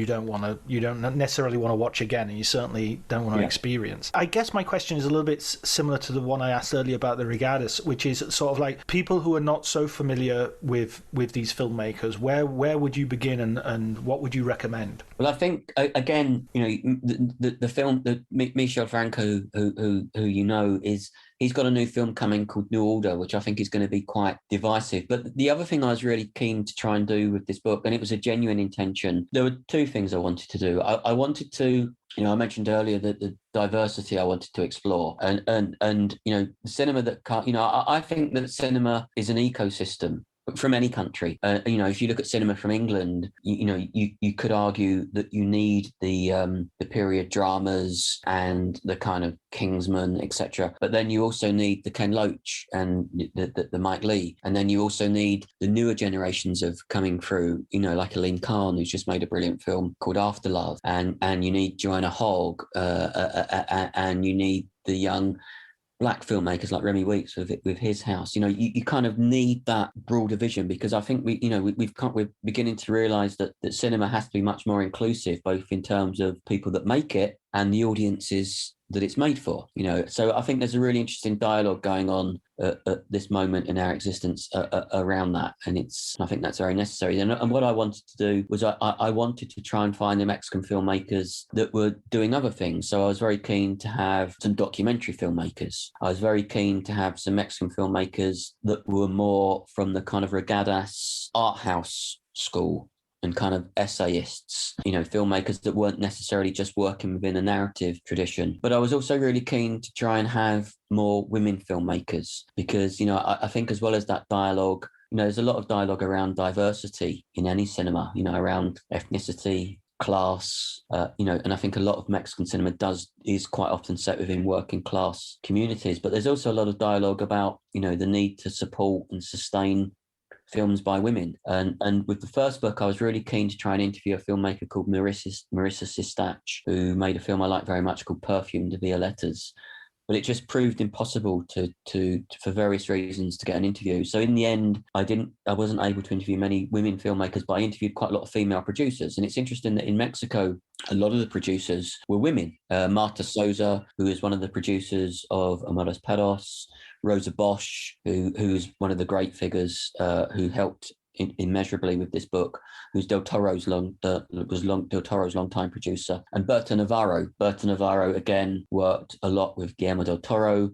don't necessarily want to watch again, and you certainly don't want to experience. I guess my question is a little bit similar to the one I asked earlier about the Regadas, which is sort of like people who are not so familiar with these filmmakers. Where would you begin, and what would you recommend? Well, I think again, the film that Michel Franco, who he's got a new film coming called New Order, which I think is going to be quite divisive. But the other thing I was really keen to try and do with this book, and it was a genuine intention, there were two things I wanted to do. I wanted to, I mentioned earlier that the diversity I wanted to explore, and the cinema that I think that cinema is an ecosystem from any country. If you look at cinema from England, you could argue that you need the period dramas and the kind of Kingsman, etc. But then you also need the Ken Loach and the Mike Leigh, and then you also need the newer generations of coming through. Like Aline Khan, who's just made a brilliant film called Afterlove, and you need Joanna Hogg, and you need the young Black filmmakers like Remy Weeks with his house. You kind of need that broader vision, because I think we're beginning to realise that cinema has to be much more inclusive, both in terms of people that make it and the audiences that it's made for. So I think there's a really interesting dialogue going on at this moment in our existence around that, and I think that's very necessary. And what I wanted to do was I wanted to try and find the Mexican filmmakers that were doing other things. So I was very keen to have some documentary filmmakers. I was very keen to have some Mexican filmmakers that were more from the kind of Regadas art house school, and kind of essayists, filmmakers that weren't necessarily just working within a narrative tradition. But I was also really keen to try and have more women filmmakers, because, I think as well as that dialogue, there's a lot of dialogue around diversity in any cinema, around ethnicity, class, and I think a lot of Mexican cinema is quite often set within working class communities. But there's also a lot of dialogue about, the need to support and sustain films by women. And with the first book, I was really keen to try and interview a filmmaker called Marissa Sistach, who made a film I like very much called Perfume de Violetas. But it just proved impossible to for various reasons to get an interview. So in the end, I wasn't able to interview many women filmmakers, but I interviewed quite a lot of female producers. And it's interesting that in Mexico, a lot of the producers were women. Marta Sosa, who is one of the producers of Amores Perros, Rosa Bosch, who's one of the great figures who helped immeasurably with this book, who's Del Toro's longtime producer, and Berta Navarro. Berta Navarro again worked a lot with Guillermo del Toro.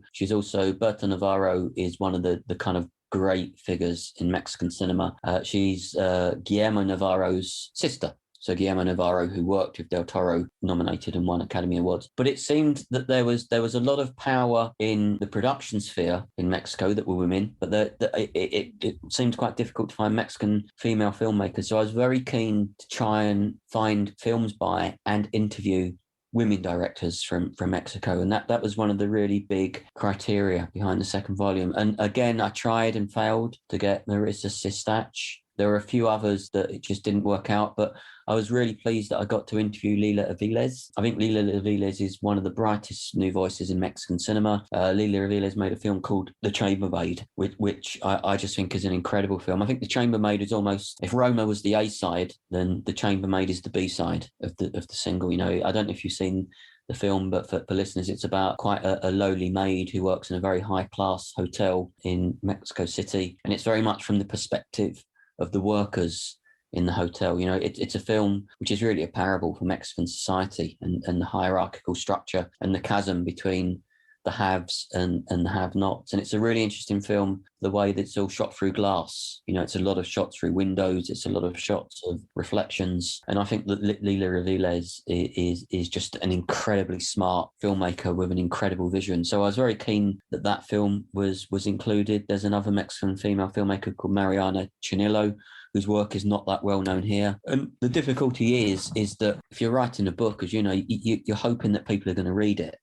Berta Navarro is one of the kind of great figures in Mexican cinema. She's Guillermo Navarro's sister. So Guillermo Navarro, who worked with Del Toro, nominated and won Academy Awards. But it seemed that there was a lot of power in the production sphere in Mexico that were women, but it seemed quite difficult to find Mexican female filmmakers. So I was very keen to try and find films by and interview women directors from Mexico. And that was one of the really big criteria behind the second volume. And again, I tried and failed to get Marissa Sistach. There were a few others that it just didn't work out, but I was really pleased that I got to interview Lila Aviles. I think Lila Aviles is one of the brightest new voices in Mexican cinema. Lila Aviles made a film called The Chambermaid, which I just think is an incredible film. I think The Chambermaid is almost, if Roma was the A-side, then The Chambermaid is the B-side of the single. I don't know if you've seen the film, but for listeners, it's about quite a lowly maid who works in a very high-class hotel in Mexico City. And it's very much from the perspective of the workers in the hotel. You know, it's a film which is really a parable for Mexican society and the hierarchical structure and the chasm between the haves and the have-nots. And it's a really interesting film, the way that it's all shot through glass. You know, it's a lot of shots through windows. It's a lot of shots of reflections. And I think that Lila Reveles is just an incredibly smart filmmaker with an incredible vision. So I was very keen that that film was included. There's another Mexican female filmmaker called Mariana Chinillo, whose work is not that well known here. And the difficulty is that if you're writing a book, as you know, you're hoping that people are going to read it.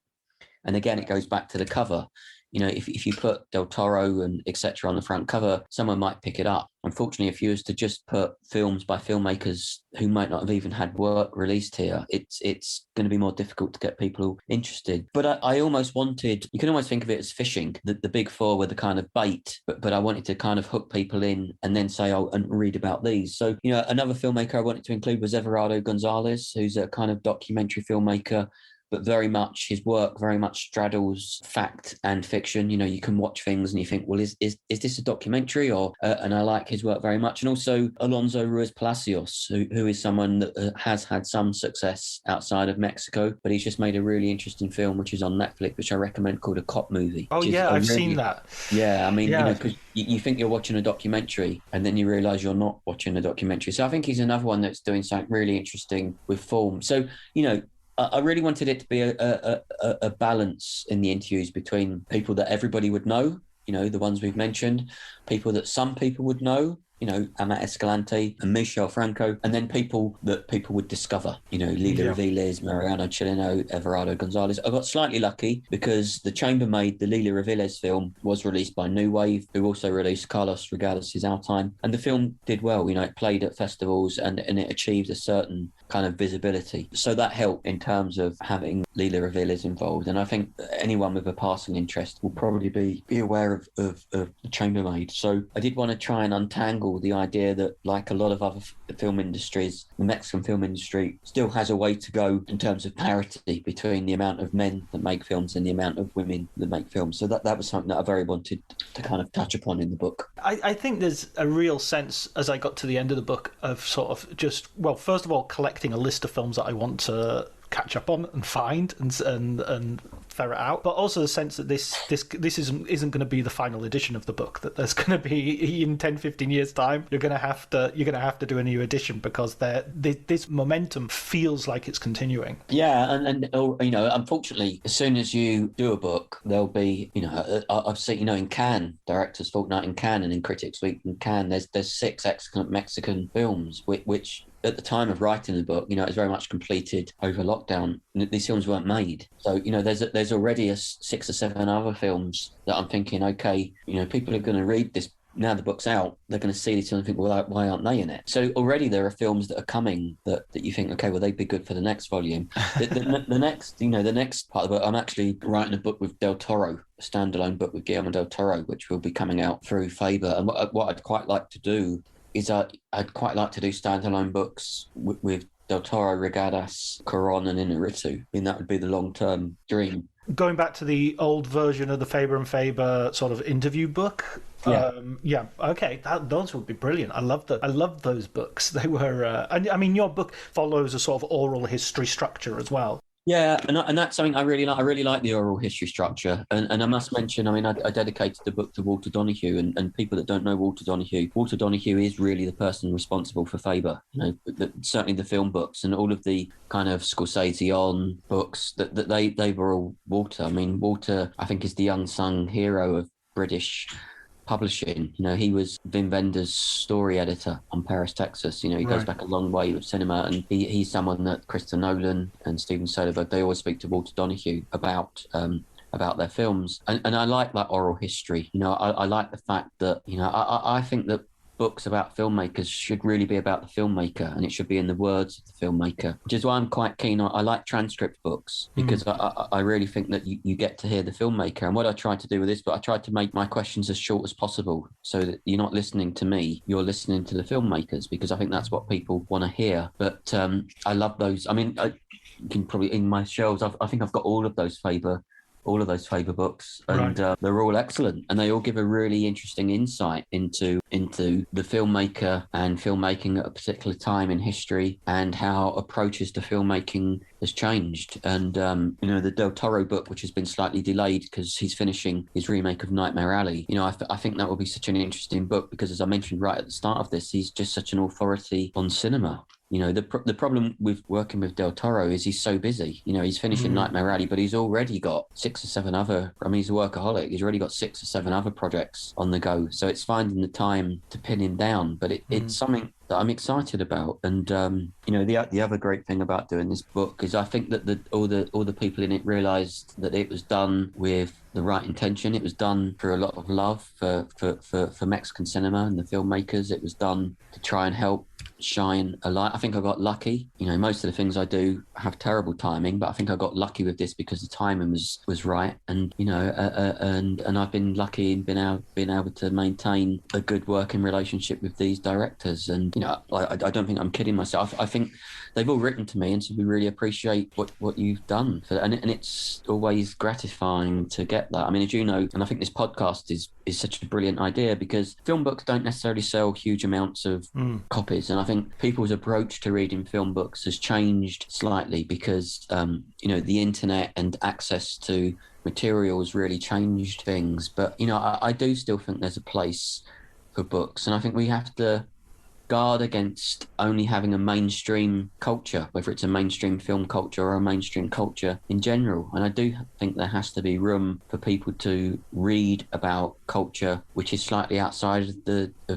And again, it goes back to the cover. You know, if you put Del Toro and etc. on the front cover, someone might pick it up. Unfortunately, if you was to just put films by filmmakers who might not have even had work released here, it's going to be more difficult to get people interested. But I almost wanted, you can almost think of it as fishing. The big four were the kind of bait, but I wanted to kind of hook people in and then say, oh, and read about these. So, you know, another filmmaker I wanted to include was Everardo Gonzalez, who's a kind of documentary filmmaker, but very much his work very much straddles fact and fiction. You know, you can watch things and you think, well, is this a documentary? Or and I like his work very much. And also Alonso Ruiz Palacios, who is someone that has had some success outside of Mexico, but he's just made a really interesting film which is on Netflix, which I recommend, called A Cop Movie. Oh yeah, I've seen that. Yeah, I mean, you know, because you think you're watching a documentary and then you realise you're not watching a documentary. So I think he's another one that's doing something really interesting with form. So, you know, I really wanted it to be a balance in the interviews between people that everybody would know, you know, the ones we've mentioned, people that some people would know, you know, Amat Escalante and Michel Franco, and then people that people would discover, you know, Lila Reveles, Mariano Chileno, Everardo Gonzalez. I got slightly lucky because the chambermaid, the Lila Reveles film, was released by New Wave, who also released Carlos Regales' Our Time. And the film did well, you know, it played at festivals and it achieved a certain kind of visibility. So that helped in terms of having Lila Reveles involved. And I think anyone with a passing interest will probably be aware of the chambermaid. So I did want to try and untangle the idea that, like a lot of other film industries, the Mexican film industry still has a way to go in terms of parity between the amount of men that make films and the amount of women that make films. So that was something that I very wanted to kind of touch upon in the book. I think there's a real sense, as I got to the end of the book, of sort of just, well, first of all, collecting a list of films that I want to catch up on and find and ferret out, but also the sense that this isn't going to be the final edition of the book, that there's going to be, in 10-15 years time, you're going to have to do a new edition, because this momentum feels like it's continuing. Yeah, and you know, unfortunately, as soon as you do a book, there'll be, you know, I've seen, you know, in Cannes, Directors Fortnight in Cannes and in Critics Week in Cannes, there's 6 excellent Mexican films which at the time of writing the book, you know, it was very much completed over lockdown. These films weren't made. So, you know, there's already 6 or 7 other films that I'm thinking, okay, you know, people are going to read this. Now the book's out, they're going to see this and think, well, why aren't they in it? So already there are films that are coming that you think, okay, well, they'd be good for the next volume. The next part of the book, I'm actually writing a book with Del Toro, a standalone book with Guillermo Del Toro, which will be coming out through Faber. And what I'd quite like to do is I'd quite like to do standalone books with Del Toro, Regadas, Cuaron and Inarritu. I mean, that would be the long-term dream. Going back to the old version of the Faber and Faber sort of interview book, okay, those would be brilliant. I loved those books. They were, I mean, your book follows a sort of oral history structure as well. Yeah, and that's something I really like. I really like the oral history structure. And I must mention, I mean, I dedicated the book to Walter Donahue, and people that don't know Walter Donahue is really the person responsible for Faber. You know, certainly the film books and all of the kind of Scorsese on books, that they were all Walter. I mean, Walter, I think, is the unsung hero of British publishing. You know, he was Wim Wenders' story editor on Paris, Texas. You know, he goes back a long way with cinema, and he's someone that Christopher Nolan and Steven Soderbergh, they always speak to Walter Donahue about their films. And I like that oral history. You know, I like the fact that, you know, I think that books about filmmakers should really be about the filmmaker, and it should be in the words of the filmmaker, which is why I'm quite keen on. I like transcript books because I really think that you get to hear the filmmaker. And what I tried to do with this book, I tried to make my questions as short as possible so that you're not listening to me, you're listening to the filmmakers, because I think that's what people want to hear. But I love those. I mean, you can probably, in my shelves, I think I've got all of those Faber all of those Faber books, and they're all excellent, and they all give a really interesting insight into the filmmaker and filmmaking at a particular time in history, and how approaches to filmmaking has changed. And the Del Toro book, which has been slightly delayed because he's finishing his remake of Nightmare Alley, I think that will be such an interesting book, because as I mentioned right at the start of this, he's just such an authority on cinema. The problem with working with Del Toro is he's so busy. He's finishing Nightmare Alley, but he's already got 6 or 7 other, he's a workaholic. He's already got 6 or 7 other projects on the go. So it's finding the time to pin him down. But it's something that I'm excited about. And, the other great thing about doing this book is I think that all the people in it realised that it was done with the right intention. It was done for a lot of love for Mexican cinema and the filmmakers. It was done to try and help shine a light. I think I got lucky. Most of the things I do have terrible timing, but I think I got lucky with this because the timing was right. And and I've been lucky in being able to maintain a good working relationship with these directors. And I don't think I'm kidding myself. I think they've all written to me and said, we really appreciate what you've done for that. And it's always gratifying to get that. As you know, and I think this podcast is such a brilliant idea, because film books don't necessarily sell huge amounts of copies. And I think people's approach to reading film books has changed slightly because, the internet and access to materials really changed things. But, I do still think there's a place for books. And I think we have to guard against only having a mainstream culture, whether it's a mainstream film culture or a mainstream culture in general. And I do think there has to be room for people to read about culture which is slightly outside of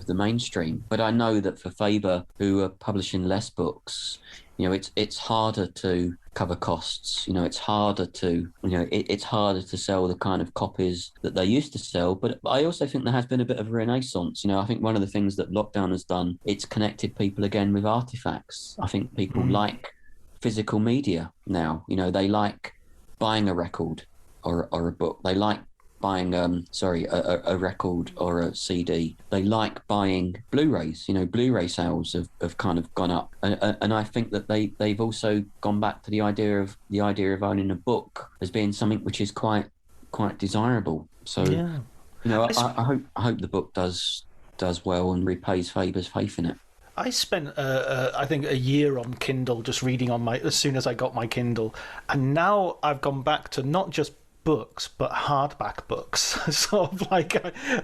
the mainstream. But I know that for Faber, who are publishing less books, it's harder to cover costs. It's harder to sell the kind of copies that they used to sell. But I also think there has been a bit of a renaissance. I think one of the things that lockdown has done, it's connected people again with artifacts. I think people like physical media now. They like buying a record or a book. They like buying a record or a CD. They like buying Blu-rays. Blu-ray sales have kind of gone up, and I think that they've also gone back to the idea of owning a book as being something which is quite desirable. So I hope the book does well and repays Faber's faith in it. I spent, I think, a year on Kindle, just reading as soon as I got my Kindle, and now I've gone back to not just books but hardback books. Sort of like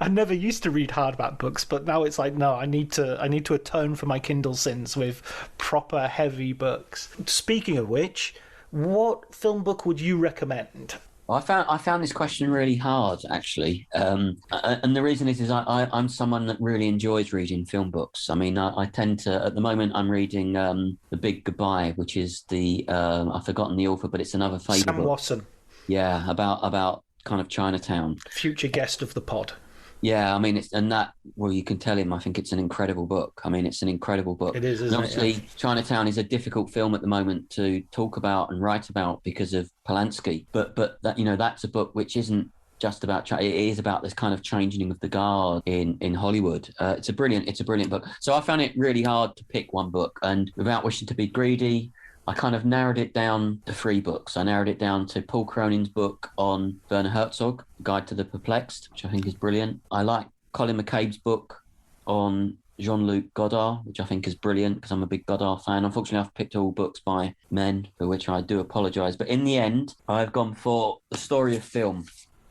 I never used to read hardback books, but now it's like, no, I need to atone for my Kindle sins with proper heavy books. Speaking of which, what film book would you recommend? I found this question really hard, actually, and the reason is I'm someone that really enjoys reading film books. I tend to, at the moment, I'm reading The Big Goodbye, which is I've forgotten the author, but it's another Faber Sam book. Watson. Yeah, about kind of Chinatown. Future guest of the pod. Yeah, you can tell him, I think it's an incredible book. It's an incredible book. It is, isn't it? Obviously, Chinatown is a difficult film at the moment to talk about and write about because of Polanski. But that, that's a book which isn't just about China. It is about this kind of changing of the guard in Hollywood. It's a brilliant book. So I found it really hard to pick one book, and without wishing to be greedy, I kind of narrowed it down to 3 books. I narrowed it down to Paul Cronin's book on Werner Herzog, Guide to the Perplexed, which I think is brilliant. I like Colin McCabe's book on Jean-Luc Godard, which I think is brilliant because I'm a big Godard fan. Unfortunately, I've picked all books by men, for which I do apologise. But in the end, I've gone for The Story of Film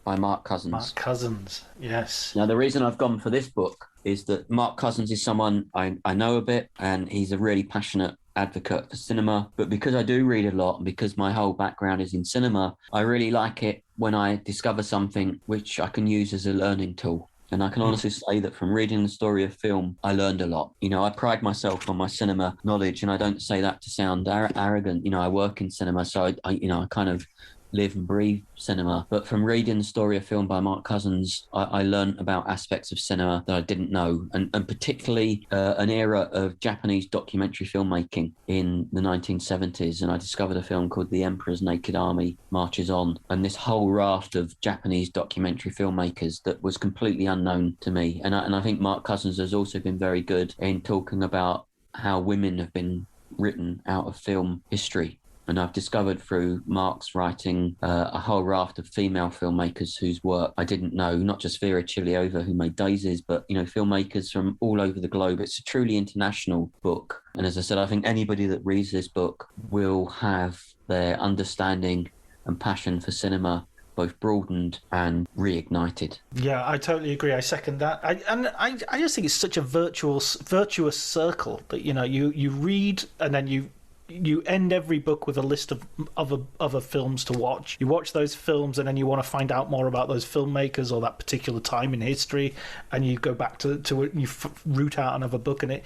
by Mark Cousins. Mark Cousins, yes. Now, the reason I've gone for this book is that Mark Cousins is someone I know a bit, and he's a really passionate advocate for cinema. But because I do read a lot and because my whole background is in cinema, I really like it when I discover something which I can use as a learning tool. And I can honestly say that from reading The Story of Film, I learned a lot. I pride myself on my cinema knowledge, and I don't say that to sound arrogant. I work in cinema, so I kind of live and breathe cinema. But from reading The Story of Film by Mark Cousins, I learned about aspects of cinema that I didn't know, and particularly an era of Japanese documentary filmmaking in the 1970s. And I discovered a film called The Emperor's Naked Army Marches On, and this whole raft of Japanese documentary filmmakers that was completely unknown to me. And I think Mark Cousins has also been very good in talking about how women have been written out of film history. And I've discovered through Mark's writing a whole raft of female filmmakers whose work I didn't know, not just Vera Chiliova, who made Daisies, but, filmmakers from all over the globe. It's a truly international book. And as I said, I think anybody that reads this book will have their understanding and passion for cinema both broadened and reignited. Yeah, I totally agree. I second that. I just think it's such a virtuous circle that you read and then you end every book with a list of other films to watch. You watch those films and then you want to find out more about those filmmakers or that particular time in history, and you go back to it and you root out another book, and it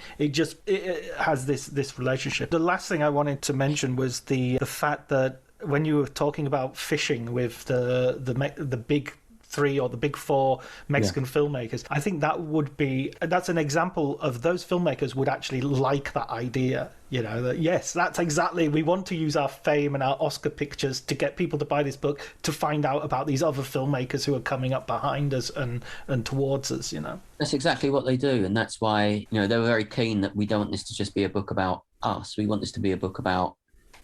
has this relationship. The last thing I wanted to mention was the fact that when you were talking about fishing with the big three or the big four Mexican filmmakers, I think that's an example of those filmmakers would actually like that idea. That yes, that's exactly, we want to use our fame and our Oscar pictures to get people to buy this book to find out about these other filmmakers who are coming up behind us and towards us. That's exactly what they do, and that's why they were very keen that we don't want this to just be a book about us. We want this to be a book about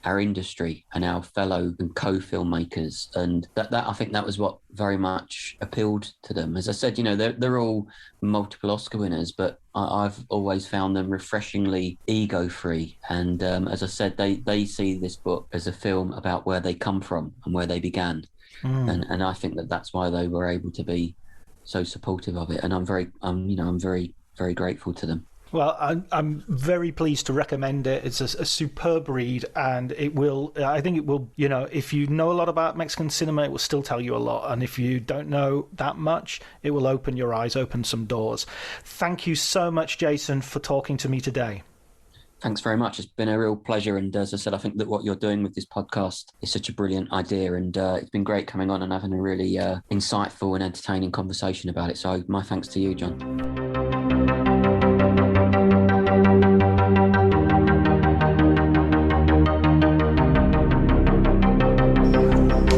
our industry and our fellow and co-filmmakers, and that I think that was what very much appealed to them. As I said, they're all multiple Oscar winners, but I've always found them refreshingly ego-free. And as I said, they see this book as a film about where they come from and where they began, and I think that's why they were able to be so supportive of it. And I'm very, very grateful to them. Well, I'm very pleased to recommend it. It's a superb read, and I think it will, if you know a lot about Mexican cinema, it will still tell you a lot. And if you don't know that much, it will open your eyes, open some doors. Thank you so much, Jason, for talking to me today. Thanks very much. It's been a real pleasure. And as I said, I think that what you're doing with this podcast is such a brilliant idea. And it's been great coming on and having a really insightful and entertaining conversation about it. So my thanks to you, John.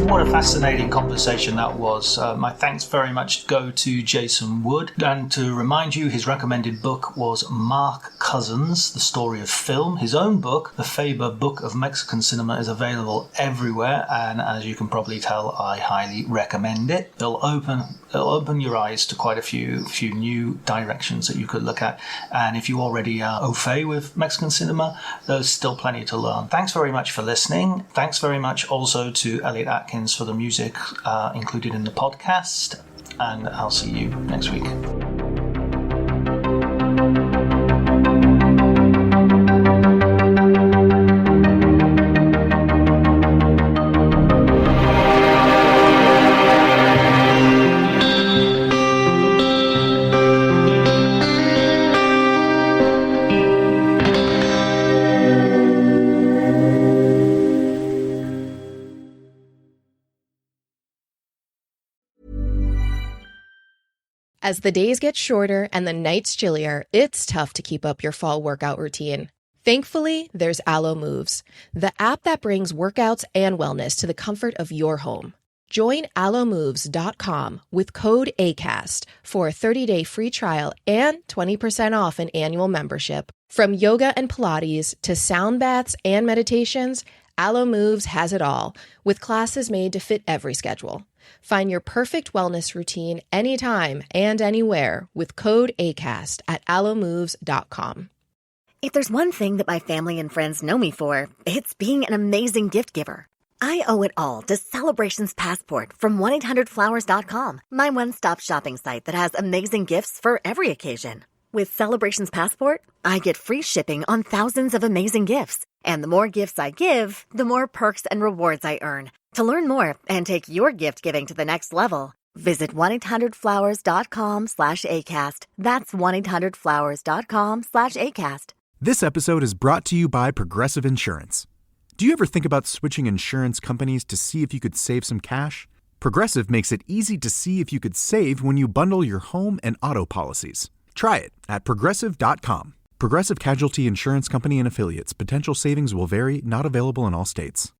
What a fascinating conversation that was. My thanks very much go to Jason Wood. And to remind you, his recommended book was Mark Cousins, The Story of Film. His own book, The Faber Book of Mexican Cinema, is available everywhere. And as you can probably tell, I highly recommend it. It'll open your eyes to quite a few new directions that you could look at. And if you already are au fait with Mexican cinema, there's still plenty to learn. Thanks very much for listening. Thanks very much also to Elliot Atkins for the music included in the podcast, and I'll see you next week. As the days get shorter and the nights chillier, it's tough to keep up your fall workout routine. Thankfully, there's Alo Moves, the app that brings workouts and wellness to the comfort of your home. Join alomoves.com with code ACAST for a 30-day free trial and 20% off an annual membership. From yoga and Pilates to sound baths and meditations, Alo Moves has it all, with classes made to fit every schedule. Find your perfect wellness routine anytime and anywhere with code ACAST at alomoves.com. If there's one thing that my family and friends know me for, it's being an amazing gift giver. I owe it all to Celebrations Passport from 1-800-Flowers.com, my one-stop shopping site that has amazing gifts for every occasion. With Celebrations Passport, I get free shipping on thousands of amazing gifts. And the more gifts I give, the more perks and rewards I earn. To learn more and take your gift giving to the next level, visit 1-800-Flowers.com/ACAST. That's 1-800-Flowers.com/ACAST. This episode is brought to you by Progressive Insurance. Do you ever think about switching insurance companies to see if you could save some cash? Progressive makes it easy to see if you could save when you bundle your home and auto policies. Try it at Progressive.com. Progressive Casualty Insurance Company and Affiliates. Potential savings will vary, not available in all states.